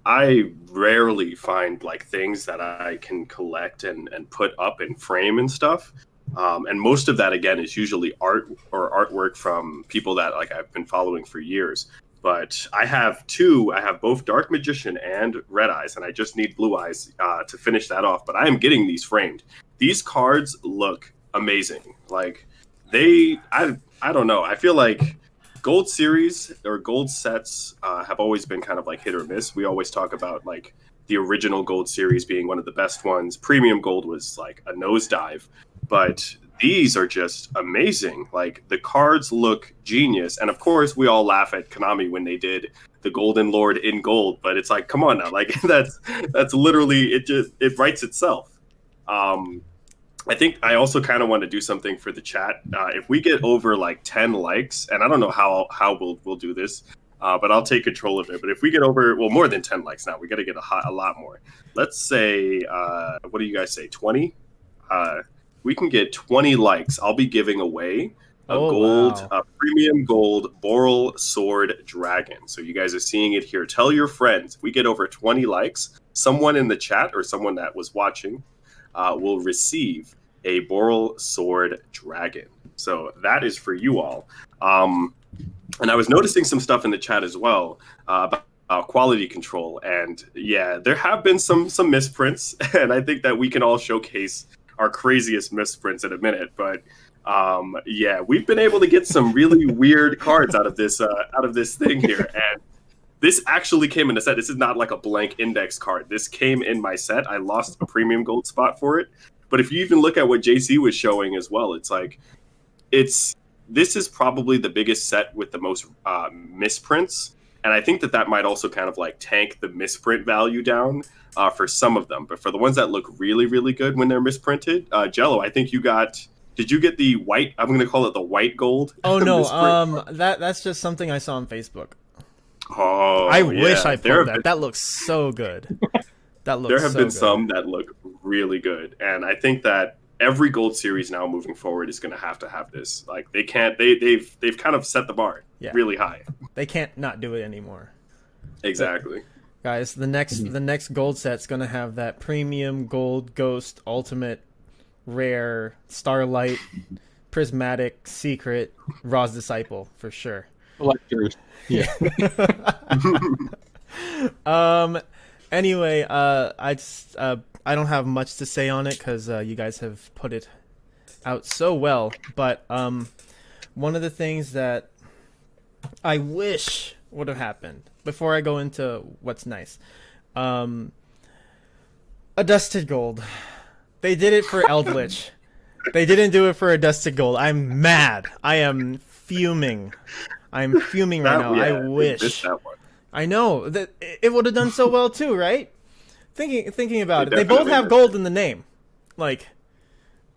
I rarely find like things that I can collect and put up in frame and stuff. And most of that, again, is usually art or artwork from people that like I've been following for years. But I have two. I have both Dark Magician and Red Eyes, and I just need Blue Eyes to finish that off. But I am getting these framed. These cards look amazing. Like I don't know. I feel like gold series or gold sets have always been kind of like hit or miss. We always talk about like the original gold series being one of the best ones. Premium gold was like a nosedive. But these are just amazing. Like the cards look genius, and of course we all laugh at Konami when they did the Golden Lord in gold. But it's like, come on now, like that's literally it writes itself. I think I also kind of want to do something for the chat. If we get over like 10 likes, and I don't know how we'll do this, but I'll take control of it. But if we get over more than 10 likes now, we got to get a lot more. Let's say, what do you guys say, 20? We can get 20 likes. I'll be giving away a premium gold Boral Sword Dragon. So you guys are seeing it here. Tell your friends. If we get over 20 likes, someone in the chat or someone that was watching will receive a Boral Sword Dragon. So that is for you all. And I was noticing some stuff in the chat as well about quality control. And yeah, there have been some misprints. And I think that we can all showcase our craziest misprints in a minute, but yeah, we've been able to get some really weird cards out of this thing here, and this actually came in a set. This is not like a blank index card. This came in my set. I lost a premium gold spot for it, but if you even look at what JC was showing as well, it's like this is probably the biggest set with the most misprints. And I think that might also kind of like tank the misprint value down for some of them. But for the ones that look really, really good when they're misprinted, Jello, I think did you get the white? I'm going to call it the white gold. Oh, no. That's just something I saw on Facebook. Oh, I wish I pulled that. That looks so good. There have been some that look really good. And I think that every gold series now moving forward is going to have this. Like they've kind of set the bar really high. They can't not do it anymore. Exactly. But, guys, the next gold set's going to have that premium gold ghost ultimate rare Starlight prismatic secret Ra's disciple for sure. Electors. Yeah. Anyway, I don't have much to say on it because you guys have put it out so well. But one of the things that I wish would have happened before I go into what's nice, a dusted gold. They did it for Eldritch. They didn't do it for a dusted gold. I'm mad. I am fuming. I'm fuming right now. I wish. I know that it would have done so well too, right? Thinking about it, they both have gold in the name. Like,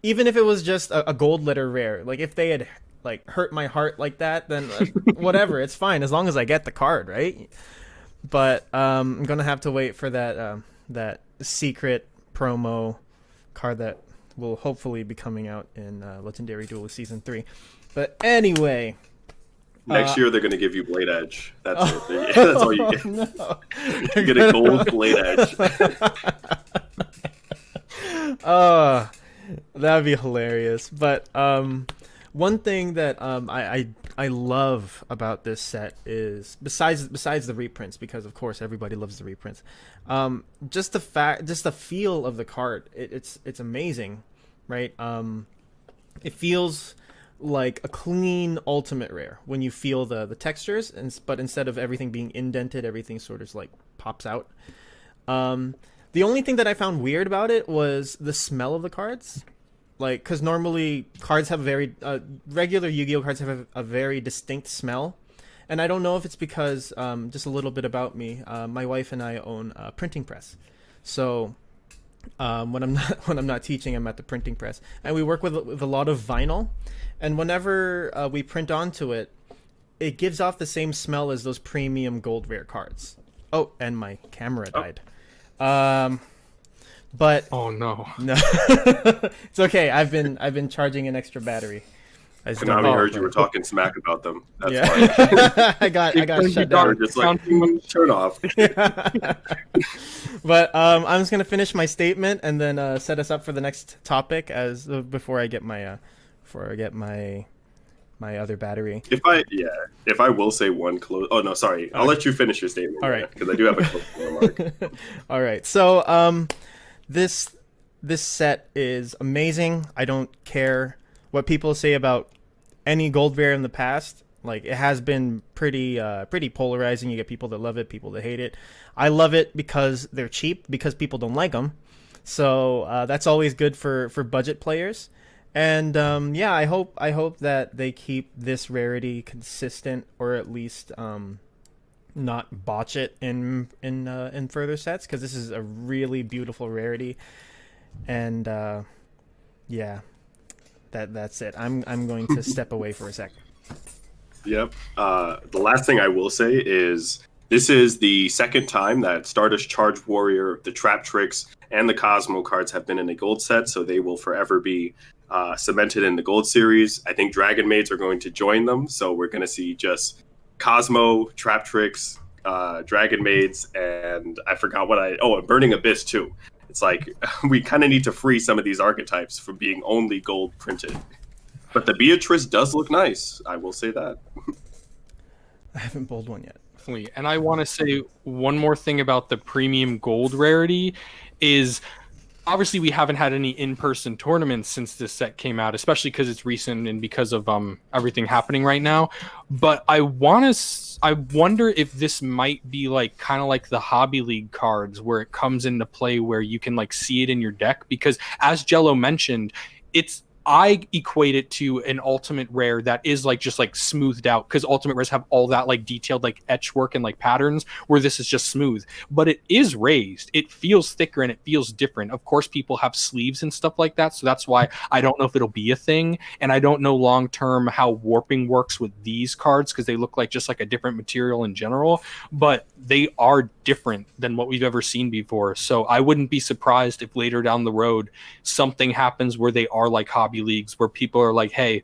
even if it was just a gold letter rare, like if they had like hurt my heart like that, then whatever, it's fine as long as I get the card, right? But I'm gonna have to wait for that secret promo card that will hopefully be coming out in Legendary Duelist Season 3. But anyway, next year they're going to give you Blade Edge. That's it. That's all you get. No. You get a gold Blade Edge. That'd be hilarious. But one thing that I love about this set is besides the reprints, because of course everybody loves the reprints. Just the feel of the card. It's amazing, right? It feels like a clean ultimate rare when you feel the textures, but instead of everything being indented, everything sort of like pops out. The only thing that I found weird about it was the smell of the cards. Like, because normally cards have regular Yu-Gi-Oh cards have a very distinct smell. And I don't know if it's because, just a little bit about me, my wife and I own a printing press. So when I'm not teaching, I'm at the printing press. And we work with a lot of vinyl. And whenever we print onto it, it gives off the same smell as those premium gold rare cards. Oh, and my camera died. But Oh no. It's okay. I've been charging an extra battery. Konami heard you were talking smack about them. That's why. I got shut down. Just like, turn off. But I'm just gonna finish my statement and then set us up for the next topic before I get my my other battery. If I will say one close. Oh no, sorry. I'll let you finish your statement. All right, because I do have a closing remark. All right. So this set is amazing. I don't care what people say about any gold rare in the past. Like, it has been pretty polarizing. You get people that love it, people that hate it. I love it because they're cheap, because people don't like them. So that's always good for budget players. And I hope that they keep this rarity consistent, or at least not botch it in further sets, because this is a really beautiful rarity. And that's it. I'm going to step away for a sec. Yep. The last thing I will say is this is the second time that Stardust Charge Warrior, the Trap Tricks, and the Cosmo cards have been in a gold set, so they will forever be cemented in the gold series. I think Dragon Maids are going to join them, so we're going to see just Cosmo, Trap Tricks, Dragon Maids, and I forgot and Burning Abyss too. It's like we kind of need to free some of these archetypes from being only gold printed. But the Beatrice does look nice. I will say that. I haven't pulled one yet. And I want to say one more thing about the premium gold rarity is obviously we haven't had any in-person tournaments since this set came out, especially because it's recent and because of everything happening right now. But I wonder if this might be like kind of like the Hobby League cards, where it comes into play where you can like see it in your deck, because as Jello mentioned, I equate it to an ultimate rare that is like just like smoothed out, because ultimate rares have all that like detailed like etch work and like patterns, where this is just smooth, but it is raised. It feels thicker and it feels different. Of course, people have sleeves and stuff like that, so that's why I don't know if it'll be a thing, and I don't know long term how warping works with these cards, because they look like just like a different material in general, but they are different than what we've ever seen before. So I wouldn't be surprised if later down the road something happens where they are like Hobby Leagues, where people are like, hey,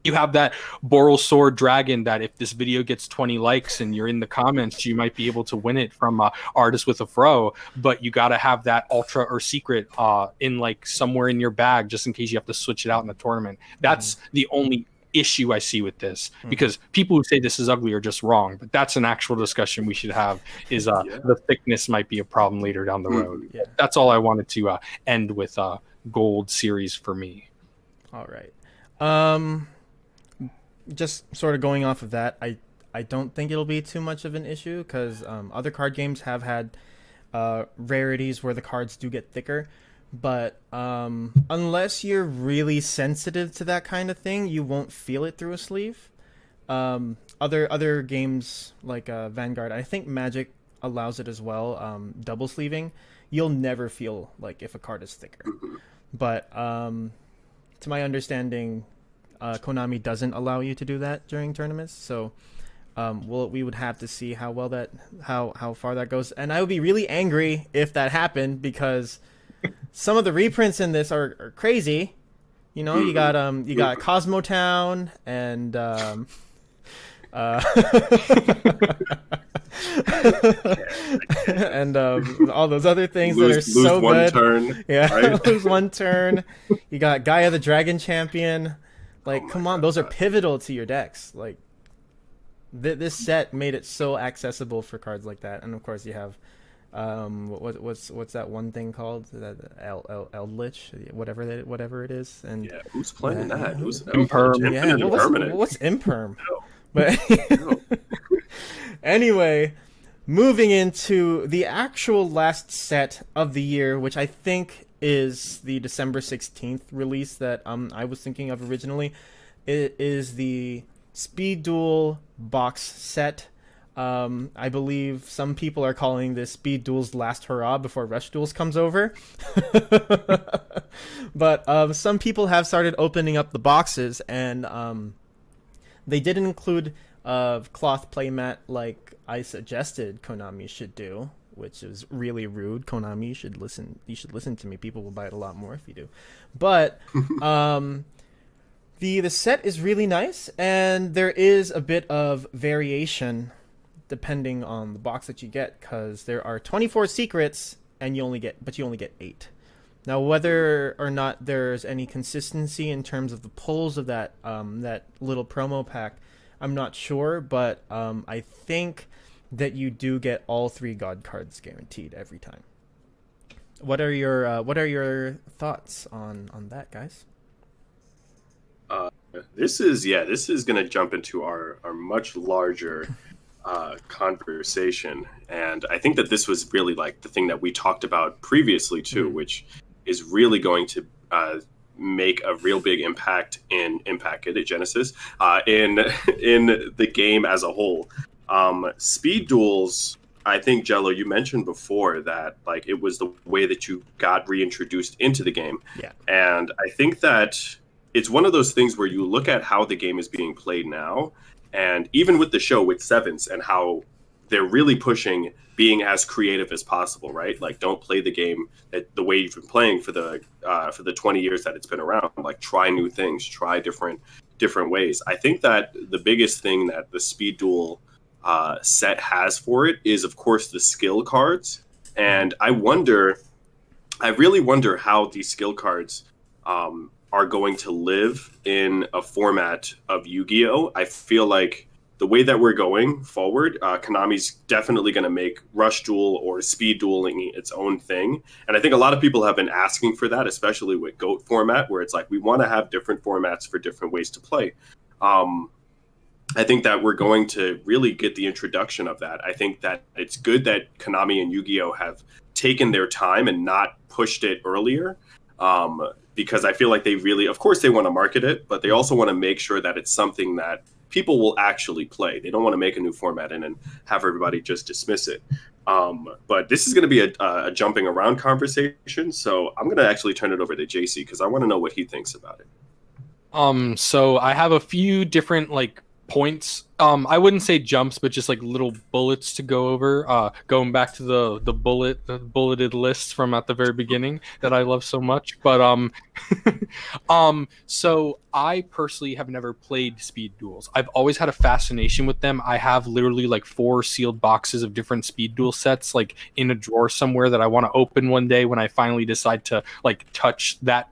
you have that Boral Sword Dragon that if this video gets 20 likes and you're in the comments, you might be able to win it from ArtistWithAfro, but you got to have that ultra or secret in like somewhere in your bag, just in case you have to switch it out in the tournament. That's the only issue I see with this, because people who say this is ugly are just wrong, but that's an actual discussion we should have, is the thickness might be a problem later down the road. That's all I wanted to end with gold series for me. All right. Just sort of going off of that, I don't think it'll be too much of an issue, because other card games have had rarities where the cards do get thicker. But unless you're really sensitive to that kind of thing, you won't feel it through a sleeve. Other games like Vanguard, I think Magic allows it as well, double sleeving. You'll never feel like if a card is thicker. But to my understanding, Konami doesn't allow you to do that during tournaments. So we would have to see how far that goes. And I would be really angry if that happened, because some of the reprints in this are crazy. You know, you got Cosmotown and and all those other things that are so one good. Turn, yeah, right? lose one turn. You got Gaia the Dragon Champion. Like, come on, those are pivotal to your decks. Like, this set made it so accessible for cards like that. And of course, you have what's that one thing called? That Eldritch, whatever it is. And yeah, who's playing that? Who's Imperm? Yeah, Impermanent? what's Imperm? No. But No. anyway, moving into the actual last set of the year, which I think is the December 16th release that I was thinking of originally. It is the Speed Duel box set. I believe some people are calling this Speed Duel's last hurrah before Rush Duels comes over. But some people have started opening up the boxes, and they didn't include a cloth playmat like I suggested Konami should do, which is really rude. Konami, you should listen to me. People will buy it a lot more if you do. But the set is really nice, and there is a bit of variation depending on the box that you get, because there are 24 secrets and you only get 8. Now, whether or not there's any consistency in terms of the pulls of that little promo pack, I'm not sure, but I think that you do get all 3 God cards guaranteed every time. What are your thoughts on that, guys? This is going to jump into our much larger conversation, and I think that this was really like the thing that we talked about previously too, which is really going to make a real big impact in Impact at Genesis, in the game as a whole. Speed duels, I think, Jello, you mentioned before that like it was the way that you got reintroduced into the game. Yeah. And I think that it's one of those things where you look at how the game is being played now, and even with the show with Sevens and how they're really pushing being as creative as possible, right? Like, don't play the game the way you've been playing for the 20 years that it's been around. Like, try new things, try different ways. I think that the biggest thing that the Speed Duel set has for it is, of course, the skill cards. And I really wonder how these skill cards are going to live in a format of Yu-Gi-Oh! I feel like the way that we're going forward, Konami's definitely going to make Rush Duel or Speed Dueling its own thing. And I think a lot of people have been asking for that, especially with GOAT format, where it's like we want to have different formats for different ways to play. I think that we're going to really get the introduction of that. I think that it's good that Konami and Yu-Gi-Oh! Have taken their time and not pushed it earlier. Because I feel like they really, of course, they want to market it, but they also want to make sure that it's something that people will actually play. They don't want to make a new format and have everybody just dismiss it. But this is going to be a jumping around conversation, so I'm going to actually turn it over to JC because I want to know what he thinks about it. So I have a few different points. I wouldn't say jumps, but just little bullets to go over. Going back to the bulleted lists from at the very beginning that I love so much. But so I personally have never played Speed Duels. I've always had a fascination with them. I have literally 4 sealed boxes of different Speed Duel sets in a drawer somewhere that I want to open one day when I finally decide to touch that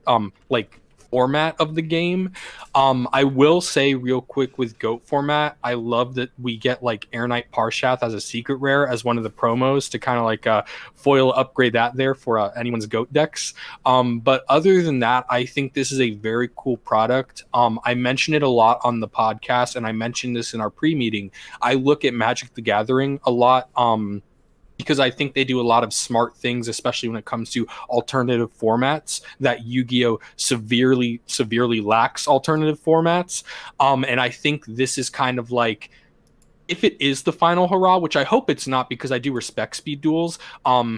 format of the game. I will say real quick with GOAT format, I love that we get Air Knight Parshath as a secret rare as one of the promos to kind of foil upgrade that there for anyone's GOAT decks. But other than that, I think this is a very cool product. I mention it a lot on the podcast, and I mentioned this in our pre-meeting. I look at Magic the Gathering a lot, because I think they do a lot of smart things, especially when it comes to alternative formats that Yu-Gi-Oh! severely lacks alternative formats. And I think this is kind of if it is the final hurrah, which I hope it's not because I do respect speed duels,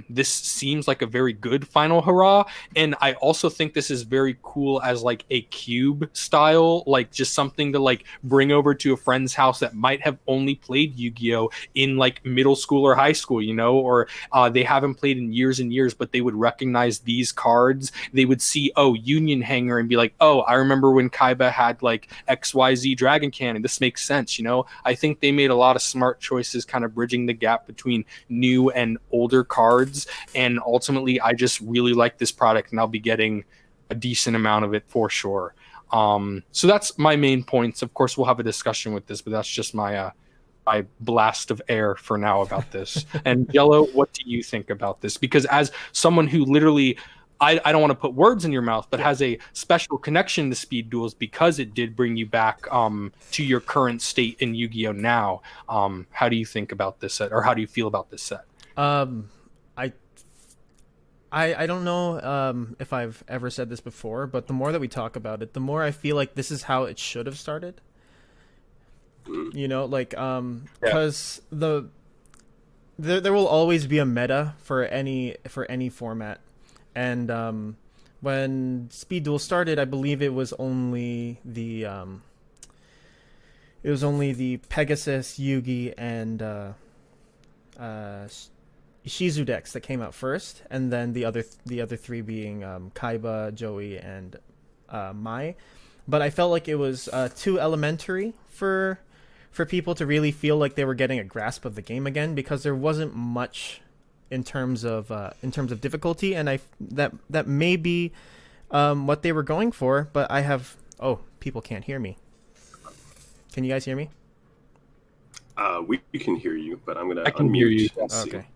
this seems like a very good final hurrah. And I also think this is very cool as like a cube style, like just something to like bring over to a friend's house that might have only played Yu-Gi-Oh in like middle school or high school, or they haven't played in years and years, but they would recognize these cards. They would see, oh, Union Hanger, and be like, oh, I remember when Kaiba had like XYZ Dragon Cannon. This makes sense, I think they made a lot of smart choices kind of bridging the gap between new and older cards, and ultimately I just really like this product, and I'll be getting a decent amount of it for sure. So that's my main points. Of course, we'll have a discussion with this, but that's just my blast of air for now about this. And Yellow, what do you think about this? Because as someone who literally, I don't want to put words in your mouth, but has a special connection to speed duels because it did bring you back to your current state in Yu-Gi-Oh! Now. How do you think about this set, or how do you feel about this set? I don't know if I've ever said this before, but the more that we talk about it, the more I feel like this is how it should have started. Because there will always be a meta for any format. And when Speed Duel started, I believe it was only the Pegasus, Yugi, and Shizu decks that came out first, and then the other three being Kaiba, Joey, and Mai. But I felt like it was too elementary for people to really feel like they were getting a grasp of the game again, because there wasn't much in terms of difficulty, and that may be what they were going for. But I have people can't hear me. Can you guys hear me? We can hear you, but I'm gonna unmute hear you. Okay.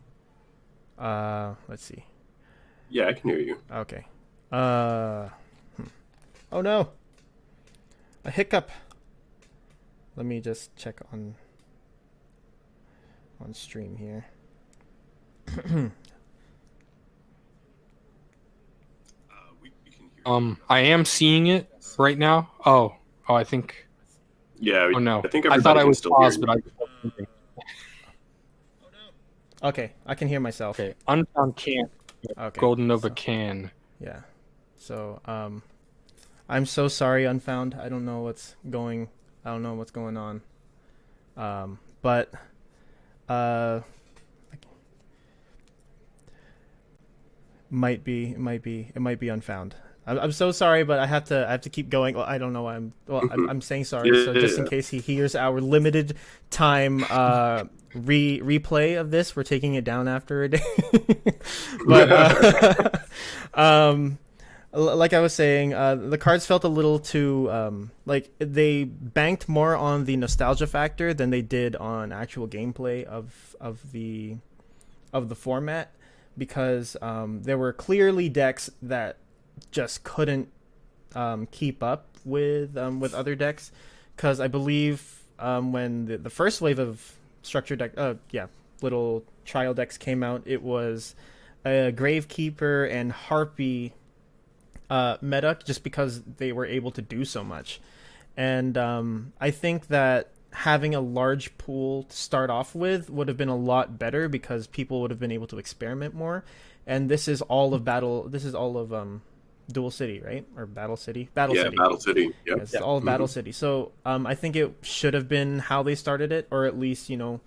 Let's see. Yeah, I can hear you. Okay. Oh no, a hiccup. Let me just check on stream here. We can hear I am seeing it right now. Oh, I think. Yeah. Oh no. I think I thought I was paused, you. but Okay, I can hear myself. Okay. Unfound can. Okay. Golden Nova can. Yeah. So I'm so sorry, Unfound. I don't know what's going on. But might be Unfound. I'm so sorry, but I have to keep going. Well, I don't know why I'm saying sorry. Yeah, So just in case he hears our limited time replay of this, we're taking it down after a day. But like I was saying, the cards felt a little too like they banked more on the nostalgia factor than they did on actual gameplay of the format, because there were clearly decks that just couldn't keep up with other decks, because I believe when the first wave of structure deck little trial decks came out, it was a Gravekeeper and Harpy meta, just because they were able to do so much. And I think that having a large pool to start off with would have been a lot better, because people would have been able to experiment more. And this is all of Duel City, right? Or Battle City? Battle City. Battle City. Yep. Yeah, it's all of Battle City. So I think it should have been how they started it, or at least, done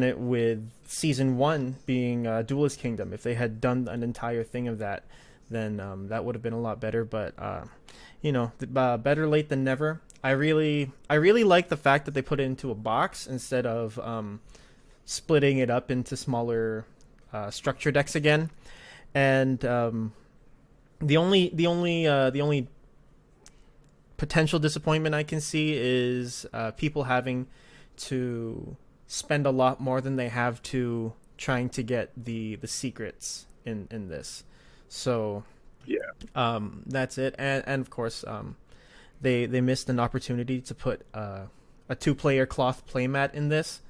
it with Season 1 being Duelist Kingdom. If they had done an entire thing of that, then that would have been a lot better. But, better late than never. I really like the fact that they put it into a box instead of splitting it up into smaller structure decks again. And the only potential disappointment I can see is people having to spend a lot more than they have to trying to get the secrets in this. So yeah, that's it. And of course they missed an opportunity to put a 2-player cloth playmat in this,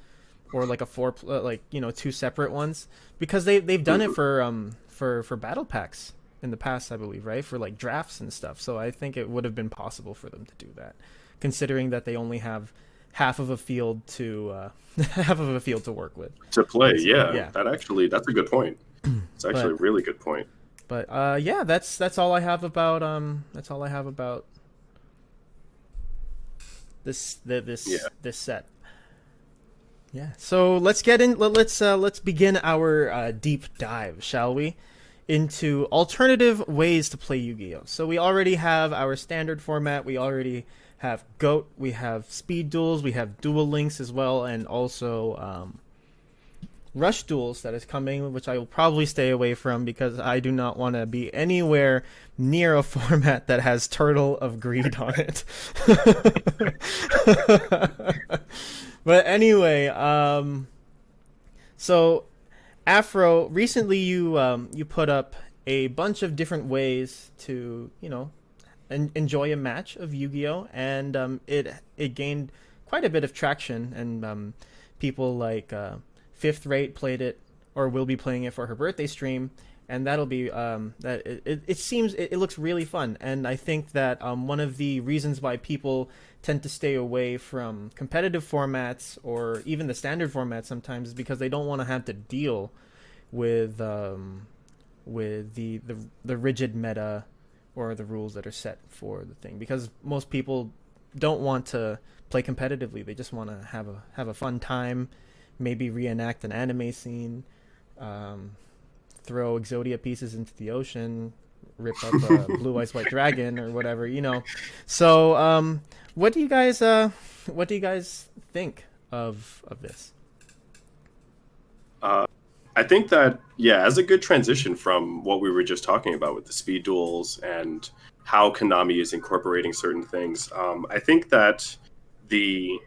or like a 2 separate ones, because they've done it for battle packs in the past, I believe, right? For like drafts and stuff. So I think it would have been possible for them to do that, considering that they only have half of a field to half of a field to work with. To play, So, yeah. That's a good point. It's actually a really good point. But yeah, that's all I have about this set. Yeah. So let's get in. Let's begin our deep dive, shall we, into alternative ways to play Yu-Gi-Oh. So we already have our standard format. We already have GOAT. We have speed duels. We have dual links as well, and also rush duels that is coming, which I will probably stay away from because I do not want to be anywhere near a format that has Turtle of Greed on it. But anyway, so Afro, recently you put up a bunch of different ways to, enjoy a match of Yu-Gi-Oh, and it gained quite a bit of traction, and people like Fifth Rate played it or will be playing it for her birthday stream, and that'll be it looks really fun. And I think that one of the reasons why people tend to stay away from competitive formats or even the standard format sometimes is because they don't want to have to deal with the rigid meta or the rules that are set for the thing, because most people don't want to play competitively. They just want to have a fun time, maybe reenact an anime scene, throw Exodia pieces into the ocean, rip up a Blue Eyes White Dragon or whatever, So, what do you guys think of this? I think that, as a good transition from what we were just talking about with the speed duels and how Konami is incorporating certain things, I think that the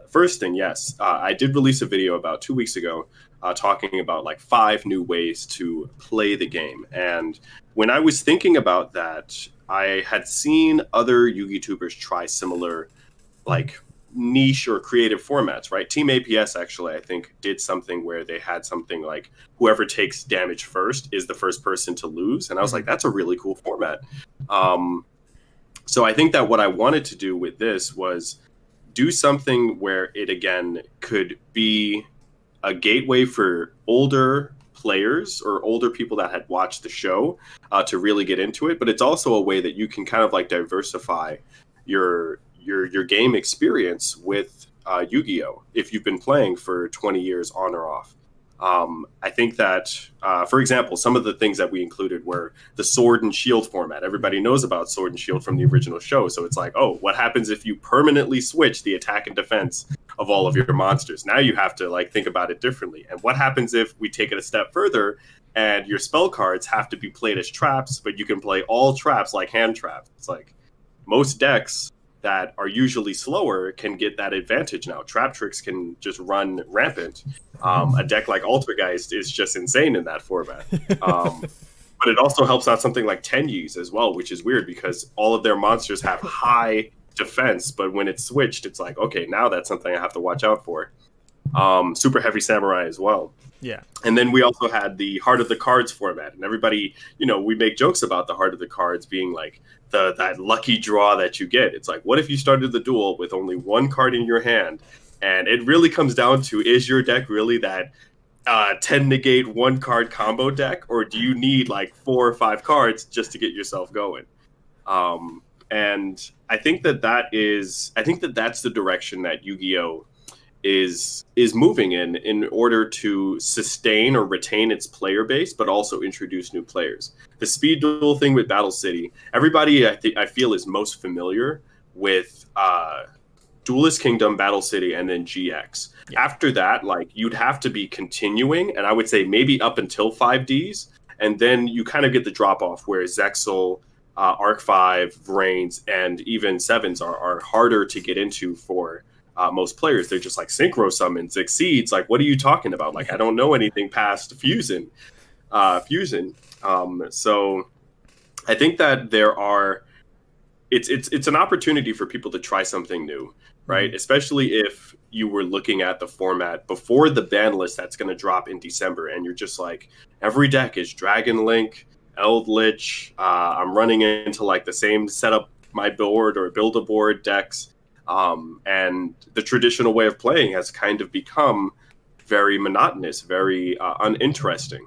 first thing, I did release a video about 2 weeks ago talking about like 5 new ways to play the game. And when I was thinking about that, I had seen other Yugi-tubers try similar like niche or creative formats, right? Team APS actually, I think, did something where they had something like whoever takes damage first is the first person to lose. And I was like, that's a really cool format. So I think that what I wanted to do with this was do something where it, again, could be a gateway for older players or older people that had watched the show to really get into it. But it's also a way that you can kind of like diversify your game experience with Yu-Gi-Oh! If you've been playing for 20 years on or off. I think that, for example, some of the things that we included were the Sword and Shield format. Everybody knows about Sword and Shield from the original show. So it's like, oh, what happens if you permanently switch the attack and defense of all of your monsters? Now you have to like think about it differently. And what happens if we take it a step further and your spell cards have to be played as traps, but you can play all traps like hand traps? It's like most decks that are usually slower can get that advantage now. Trap tricks can just run rampant. A deck like Altergeist is just insane in that format. But it also helps out something like Tenyis as well, which is weird because all of their monsters have high defense, but when it's switched, it's like, okay, now that's something I have to watch out for. Super Heavy Samurai as well. Yeah. And then we also had the Heart of the Cards format. And everybody, we make jokes about the Heart of the Cards being like that lucky draw that you get. It's like, what if you started the duel with only one card in your hand? And it really comes down to, is your deck really that 10 negate 1 card combo deck? Or do you need like 4 or 5 cards just to get yourself going? And I think that's the direction that Yu-Gi-Oh! is moving in order to sustain or retain its player base, but also introduce new players. The speed duel thing with Battle City, everybody I feel is most familiar with Duelist Kingdom, Battle City, and then GX. Yeah. After that, like you'd have to be continuing, and I would say maybe up until 5Ds, and then you kind of get the drop off where Zexal, Arc 5, Reigns, and even 7s are harder to get into for most players. They're just like synchro summons, exceeds. Like, what are you talking about? Like, I don't know anything past fusion. So I think that it's an opportunity for people to try something new, right? Mm-hmm. Especially if you were looking at the format before the ban list that's going to drop in December, and you're just like, every deck is Dragon Link, Eldritch. I'm running into like the same setup my board or build a board decks. And the traditional way of playing has kind of become very monotonous, very uninteresting.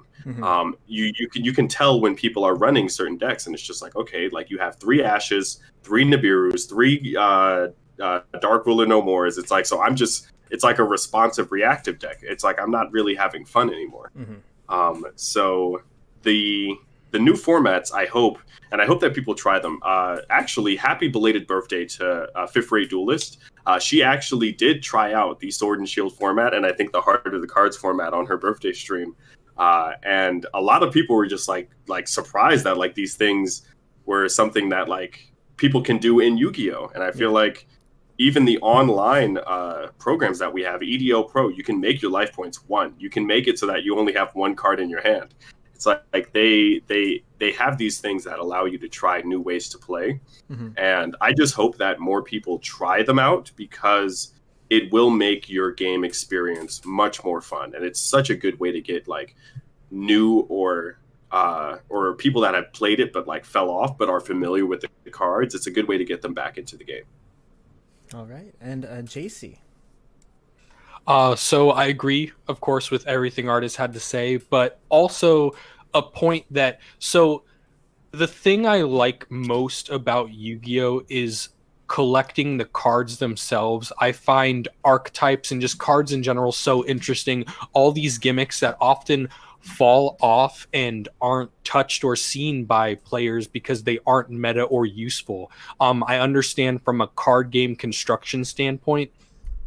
You can tell when people are running certain decks, and it's just like, okay, like you have 3 Ashes, 3 Nibiru's, 3 Dark Ruler No Mores. It's like, so it's like a responsive reactive deck. It's like I'm not really having fun anymore. So the new formats, I hope that people try them. Actually, happy belated birthday to Fifth Rate Duelist. She actually did try out the Sword and Shield format, and I think the Heart of the Cards format on her birthday stream. And a lot of people were just like surprised that like these things were something that like people can do in Yu-Gi-Oh! And I feel like even the online programs that we have, EDO Pro, you can make your life points 1. You can make it so that you only have 1 card in your hand. It's like they have these things that allow you to try new ways to play. And I just hope that more people try them out, because it will make your game experience much more fun. And it's such a good way to get like new or people that have played it but like fell off but are familiar with the cards. It's a good way to get them back into the game. All right. And JC. So I agree, of course, with everything Artist had to say, but also a point that, so the thing I like most about Yu-Gi-Oh! Is collecting the cards themselves. I find archetypes and just cards in general so interesting. All these gimmicks that often fall off and aren't touched or seen by players because they aren't meta or useful. I understand from a card game construction standpoint,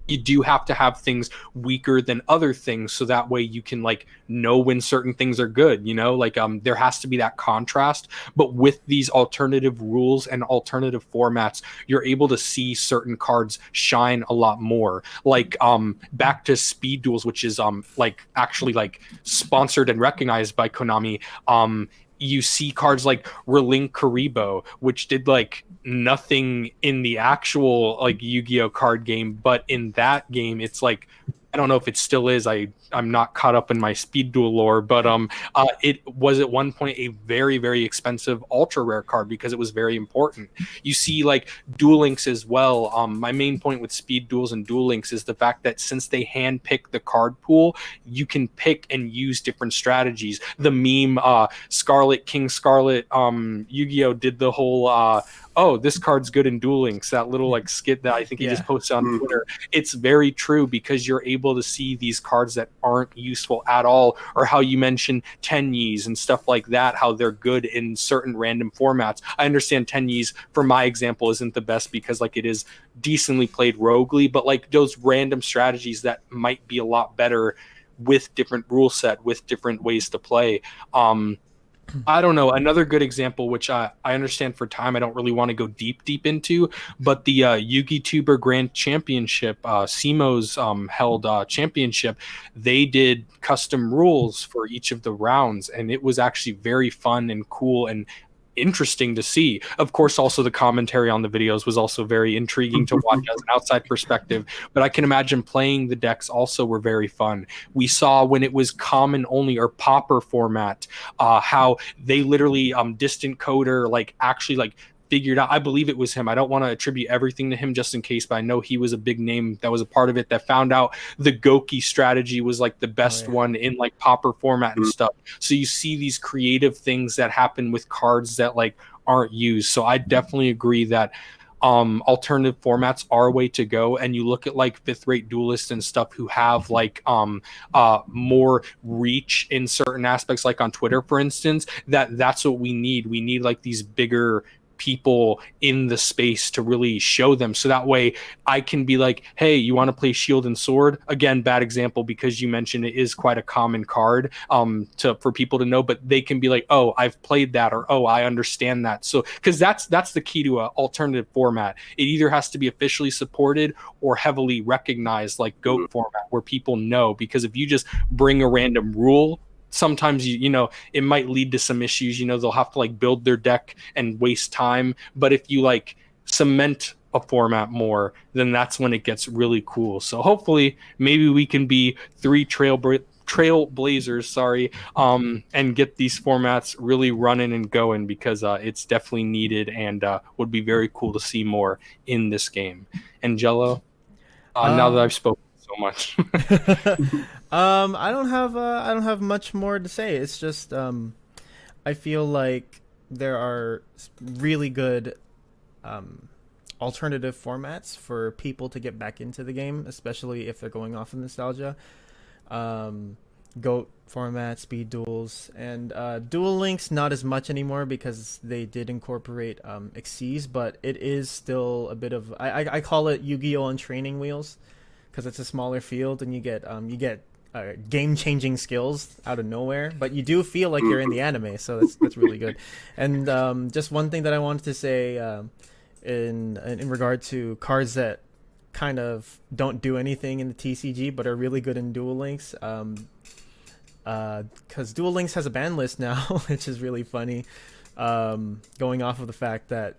you do have to have things weaker than other things, so that way you can like know when certain things are good, you know, like there has to be that contrast. But with these alternative rules and alternative formats, you're able to see certain cards shine a lot more. Like back to Speed Duels, which is like actually like sponsored and recognized by Konami. You see cards like Relink Karibo, which did like nothing in the actual like Yu-Gi-Oh card game, but in that game it's like, I don't know if it still is. I'm not caught up in my Speed Duel lore, but it was at one point a very, very expensive ultra rare card because it was very important. You see like Duel Links as well. My main point with Speed Duels and Duel Links is the fact that since they handpick the card pool, you can pick and use different strategies. The meme Scarlet King Scarlet Yu-Gi-Oh did the whole oh, this card's good in Duel Links, that little like skit that I think he just posted on Twitter. It's very true because you're able to see these cards that aren't useful at all, or how you mentioned Tenyis and stuff like that, how they're good in certain random formats. I understand Tenyis, for my example, isn't the best because like it is decently played roguely, but like those random strategies that might be a lot better with different rule set, with different ways to play. I don't know. Another good example, which I understand for time, I don't really want to go deep into, but the Yugi Tuber Grand Championship, SEMO's held championship, they did custom rules for each of the rounds, and it was actually very fun and cool and interesting to see. Of course, also the commentary on the videos was also very intriguing to watch as an outside perspective, but I can imagine playing the decks also were very fun. We saw when it was common only or popper format, how they literally distant coder like actually like figured out, I believe it was him, I don't want to attribute everything to him just in case, but I know he was a big name that was a part of it, that found out the Goki strategy was like the best one in like popper format and stuff. So you see these creative things that happen with cards that like aren't used. So I definitely agree that alternative formats are a way to go. And you look at like Fifth Rate Duelists and stuff who have like more reach in certain aspects, like on Twitter for instance, that's what we need. We need like these bigger people in the space to really show them, so that way I can be like, hey, you want to play Shield and Sword? Again, bad example because you mentioned it is quite a common card for people to know, but they can be like, oh, I've played that, or oh, I understand that. So because that's the key to an alternative format. It either has to be officially supported or heavily recognized, like GOAT format, where people know. Because if you just bring a random rule, sometimes you know it might lead to some issues. You know, they'll have to like build their deck and waste time. But if you like cement a format more, then that's when it gets really cool. So hopefully maybe we can be three trailblazers, sorry, and get these formats really running and going, because it's definitely needed and would be very cool to see more in this game. And Jello, now that I've spoken so much. I don't have much more to say. It's just I feel like there are really good alternative formats for people to get back into the game, especially if they're going off of nostalgia. GOAT format, speed duels, and Duel Links not as much anymore because they did incorporate Xyz, but it is still a bit of I call it Yu-Gi-Oh on training wheels, because it's a smaller field and you get game-changing skills out of nowhere, but you do feel like you're in the anime, so that's really good. And just one thing that I wanted to say in regard to cards that kind of don't do anything in the TCG but are really good in Duel Links, because Duel Links has a ban list now, which is really funny, going off of the fact that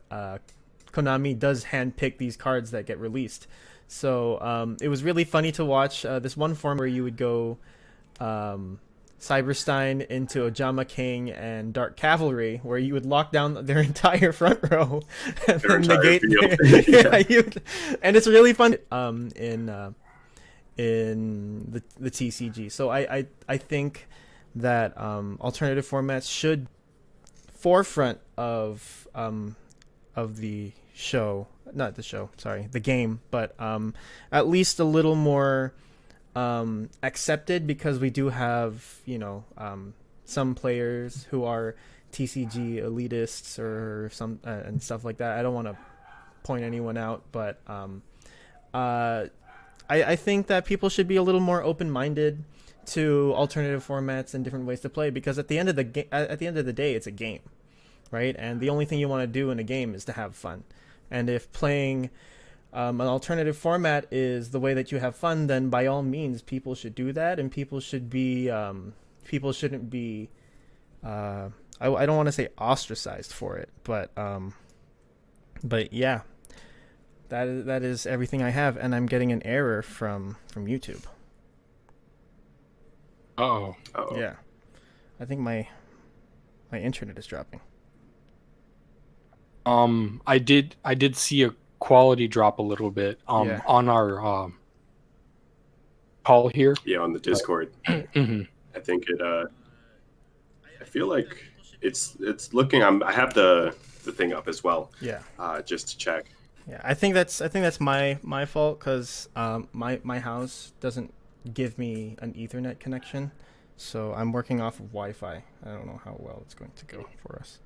Konami does handpick these cards that get released. So it was really funny to watch this one form where you would go Cyberstein into Ojama King and Dark Cavalry, where you would lock down their entire front row and then negate. And it's really fun in the TCG. So I think that alternative formats should forefront of the show, not the show, sorry, the game, but at least a little more accepted, because we do have, some players who are TCG elitists or some and stuff like that. I don't want to point anyone out, but I think that people should be a little more open-minded to alternative formats and different ways to play, because at the end of the day, it's a game, right? And the only thing you want to do in a game is to have fun. And if playing an alternative format is the way that you have fun, then by all means, people should do that, and people shouldn't be I don't want to say ostracized for it, but yeah, that is everything I have, and I'm getting an error from YouTube. Uh-oh. Yeah, I think my internet is dropping. I did see a quality drop a little bit on our call here. Yeah, on the Discord. Mm-hmm. I think it. I feel like it's looking. I have the thing up as well. Yeah. Just to check. Yeah, I think that's my fault, because my house doesn't give me an Ethernet connection, so I'm working off of Wi-Fi. I don't know how well it's going to go for us.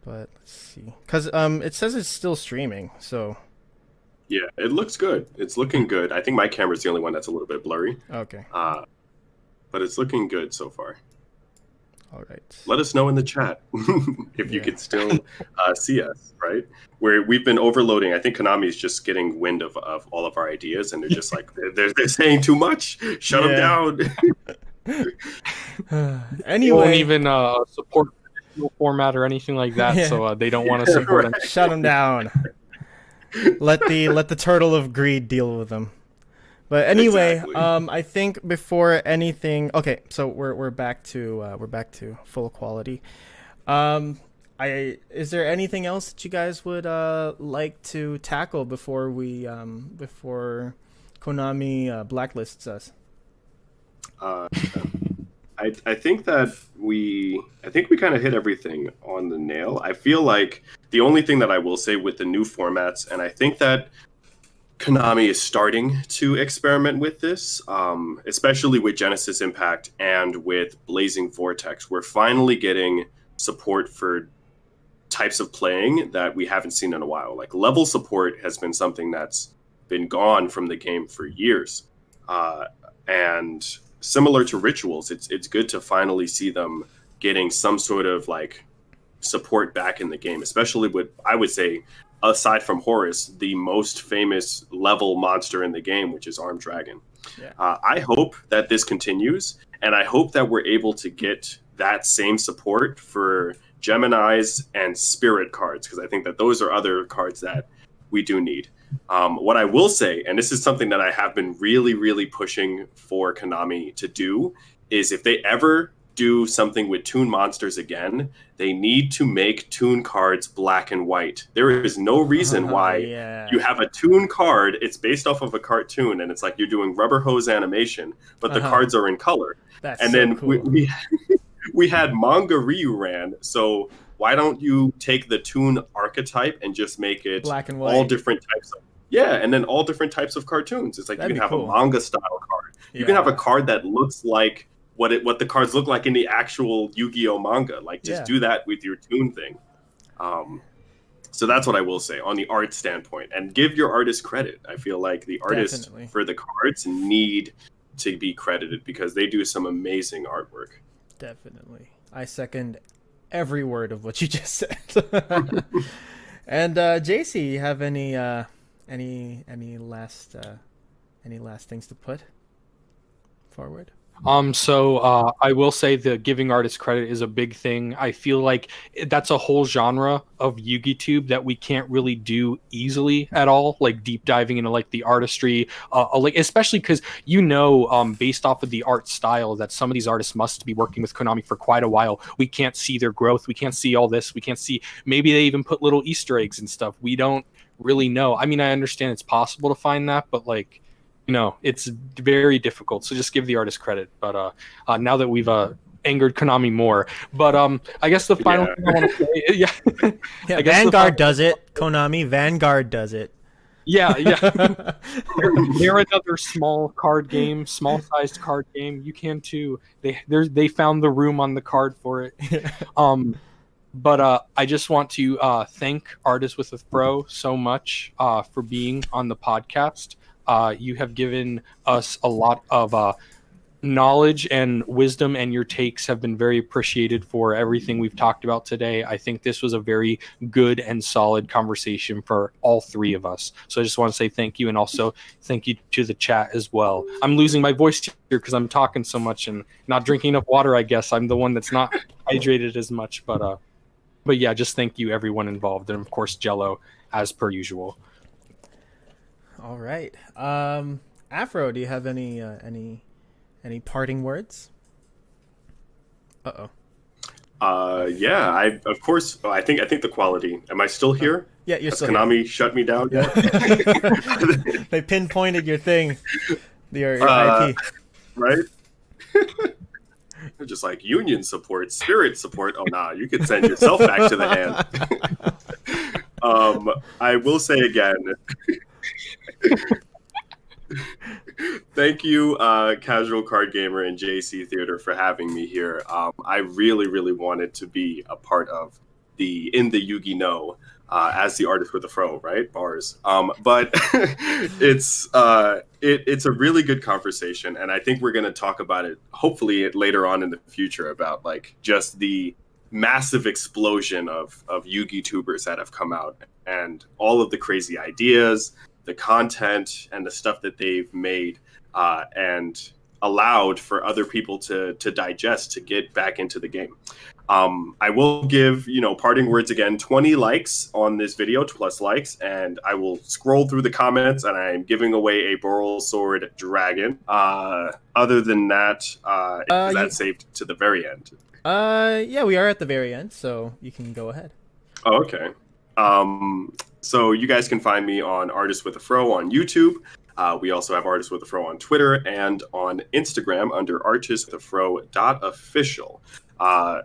But let's see, because it says it's still streaming, so yeah, it looks good. It's looking good. I think my camera's the only one that's a little bit blurry. Okay. But it's looking good so far. All right. Let us know in the chat if you could still see us, right? Where we've been overloading. I think Konami is just getting wind of all of our ideas, and they're just like, they're saying too much. Shut them down. Anyway, won't even support format or anything like that, so they don't want to support them. Shut them down. Let the turtle of greed deal with them. But anyway, Exactly. I think before anything, okay, so we're back to full quality. Is there anything else that you guys would like to tackle before before Konami blacklists us? I think that we kind of hit everything on the nail. I feel like the only thing that I will say with the new formats, and I think that Konami is starting to experiment with this, especially with Genesis Impact and with Blazing Vortex. We're finally getting support for types of playing that we haven't seen in a while. Like level support has been something that's been gone from the game for years. And similar to rituals, it's good to finally see them getting some sort of like support back in the game, especially with, I would say, aside from Horus, the most famous level monster in the game, which is Armed Dragon. Yeah. I hope that this continues, and I hope that we're able to get that same support for Gemini's and Spirit cards, because I think that those are other cards that we do need. What I will say, and this is something that I have been really, really pushing for Konami to do, is if they ever do something with Toon Monsters again, they need to make Toon cards black and white. There is no reason why you have a Toon card, it's based off of a cartoon, and it's like you're doing rubber hose animation, but the cards are in color. That's and so then cool. we had Manga Ryu ran, so why don't you take the Toon archetype and just make it black and white, all different types of and then all different types of cartoons. It's like you can have a manga style card. You can have a card that looks like what the cards look like in the actual Yu-Gi-Oh manga. Like just do that with your Toon thing. So that's what I will say on the art standpoint, and give your artist credit. I feel like the artists for the cards need to be credited because they do some amazing artwork. Definitely. I second every word of what you just said. And JC, you have any last things to put forward? So I will say the giving artists credit is a big thing. I feel like that's a whole genre of YugiTube that we can't really do easily at all, like deep diving into like the artistry, like especially because based off of the art style that some of these artists must be working with Konami for quite a while. We can't see their growth. We can't see all this. We can't see, maybe they even put little Easter eggs and stuff. We don't really know. I mean, I understand it's possible to find that, but like, it's very difficult. So just give the artist credit. But now that we've angered Konami more, but I guess the final thing I want to say, I guess Vanguard does it. Konami, Vanguard does it. Yeah. They're another small sized card game. You can too. They found the room on the card for it. But I just want to thank ArtistWithAfro so much for being on the podcast. You have given us a lot of knowledge and wisdom, and your takes have been very appreciated for everything we've talked about today. I think this was a very good and solid conversation for all three of us. So I just want to say thank you, and also thank you to the chat as well. I'm losing my voice here because I'm talking so much and not drinking enough water, I guess. I'm the one that's not hydrated as much, but yeah, just thank you everyone involved, and of course Jello as per usual. All right. Afro, do you have any parting words? Yeah, I of course. I think the quality. Am I still here? Yeah, you're still Konami here. Shut me down. Yeah. They pinpointed your thing, your IP. Right. They're just like union support, spirit support. Oh nah, you could send yourself back to the hand. I will say again. Thank you, Casual Card Gamer and JC Theater, for having me here. I really, really wanted to be a part of the In the Yugi Know as the artist with the fro, right? Bars. But it's a really good conversation, and I think we're going to talk about it hopefully later on in the future about like just the massive explosion of Yugi tubers that have come out and all of the crazy ideas, the content, and the stuff that they've made and allowed for other people to digest, to get back into the game. I will give, parting words again, 20 likes on this video, plus likes, and I will scroll through the comments, and I am giving away a Boral Sword Dragon. Other than that, is that saved to the very end? Yeah, we are at the very end, so you can go ahead. Oh, okay. So you guys can find me on Artist with a Fro on YouTube. We also have Artist with a Fro on Twitter and on Instagram under artistwithafro.official.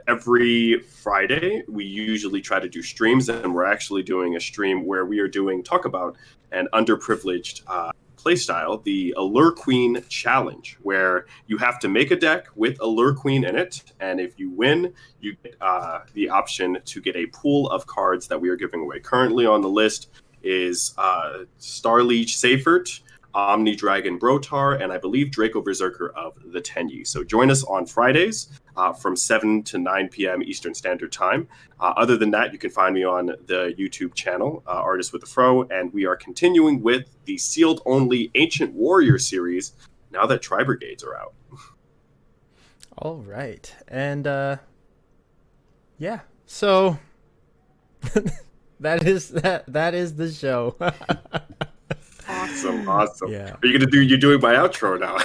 Every Friday, we usually try to do streams, and we're actually doing a stream where we are talk about an underprivileged playstyle, the Allure Queen Challenge, where you have to make a deck with Allure Queen in it, and if you win, you get the option to get a pool of cards that we are giving away. Currently on the list is Starliege Seifert, Omni Dragon Brotar, and I believe Draco Berserker of the Tenyi. So join us on Fridays from 7 to 9 p.m. Eastern Standard Time. Other than that, you can find me on the YouTube channel, Artist with a Fro, and we are continuing with the sealed-only Ancient Warrior series now that Tri-Brigades are out. All right. And, yeah. So, That is the show. Awesome. Yeah. Are you gonna do? You're doing my outro now.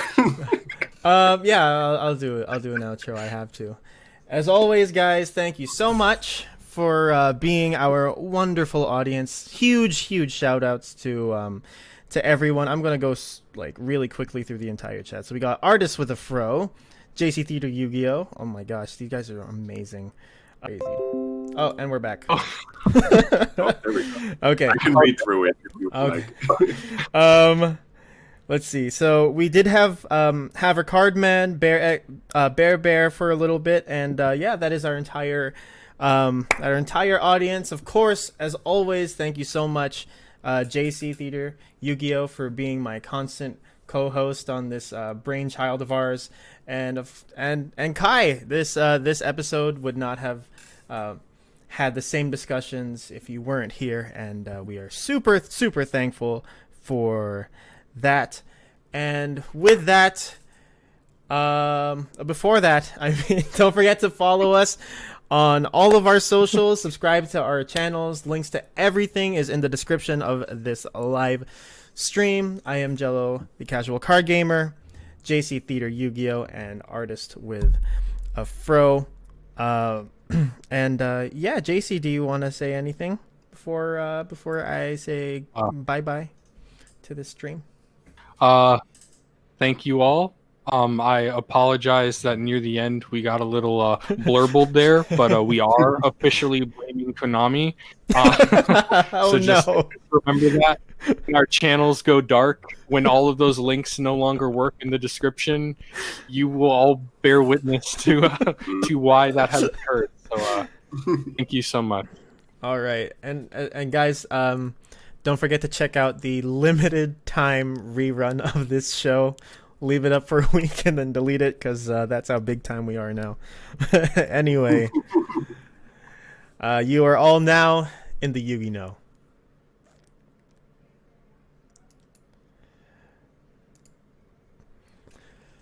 Yeah, I'll do it. I'll do an outro. I have to. As always, guys, thank you so much for being our wonderful audience. Huge shout outs to everyone. I'm gonna go like really quickly through the entire chat. So we got ArtistWithAfro, JC Theater YGO. Oh my gosh, these guys are amazing. Crazy. Oh, and we're back. Oh, there we go. Okay. I can read through it if you would like. Let's see. So we did have a Cardman, Bear for a little bit, and yeah, that is our entire audience. Of course, as always, thank you so much, JC Theater YGO, for being my constant co-host on this brainchild of ours, and Kai. This episode would not have had the same discussions if you weren't here, and we are super thankful for that. And with that, before that, I mean, don't forget to follow us on all of our socials, subscribe to our channels. Links to everything is in the description of this live stream. I am Jello, the casual card gamer, JC Theater YGO, and Artist with Afro. And yeah, JC, do you want to say anything before I say bye to this stream? Thank you all. I apologize that near the end we got a little blurbled there, but we are officially blaming Konami. Oh so just no! remember that when our channels go dark, when all of those links no longer work in the description, you will all bear witness to why that has occurred. So thank you so much. All right, and guys, don't forget to check out the limited time rerun of this show. Leave it up for a week and then delete it, because that's how big time we are now. Anyway, you are all now in the Yugi know.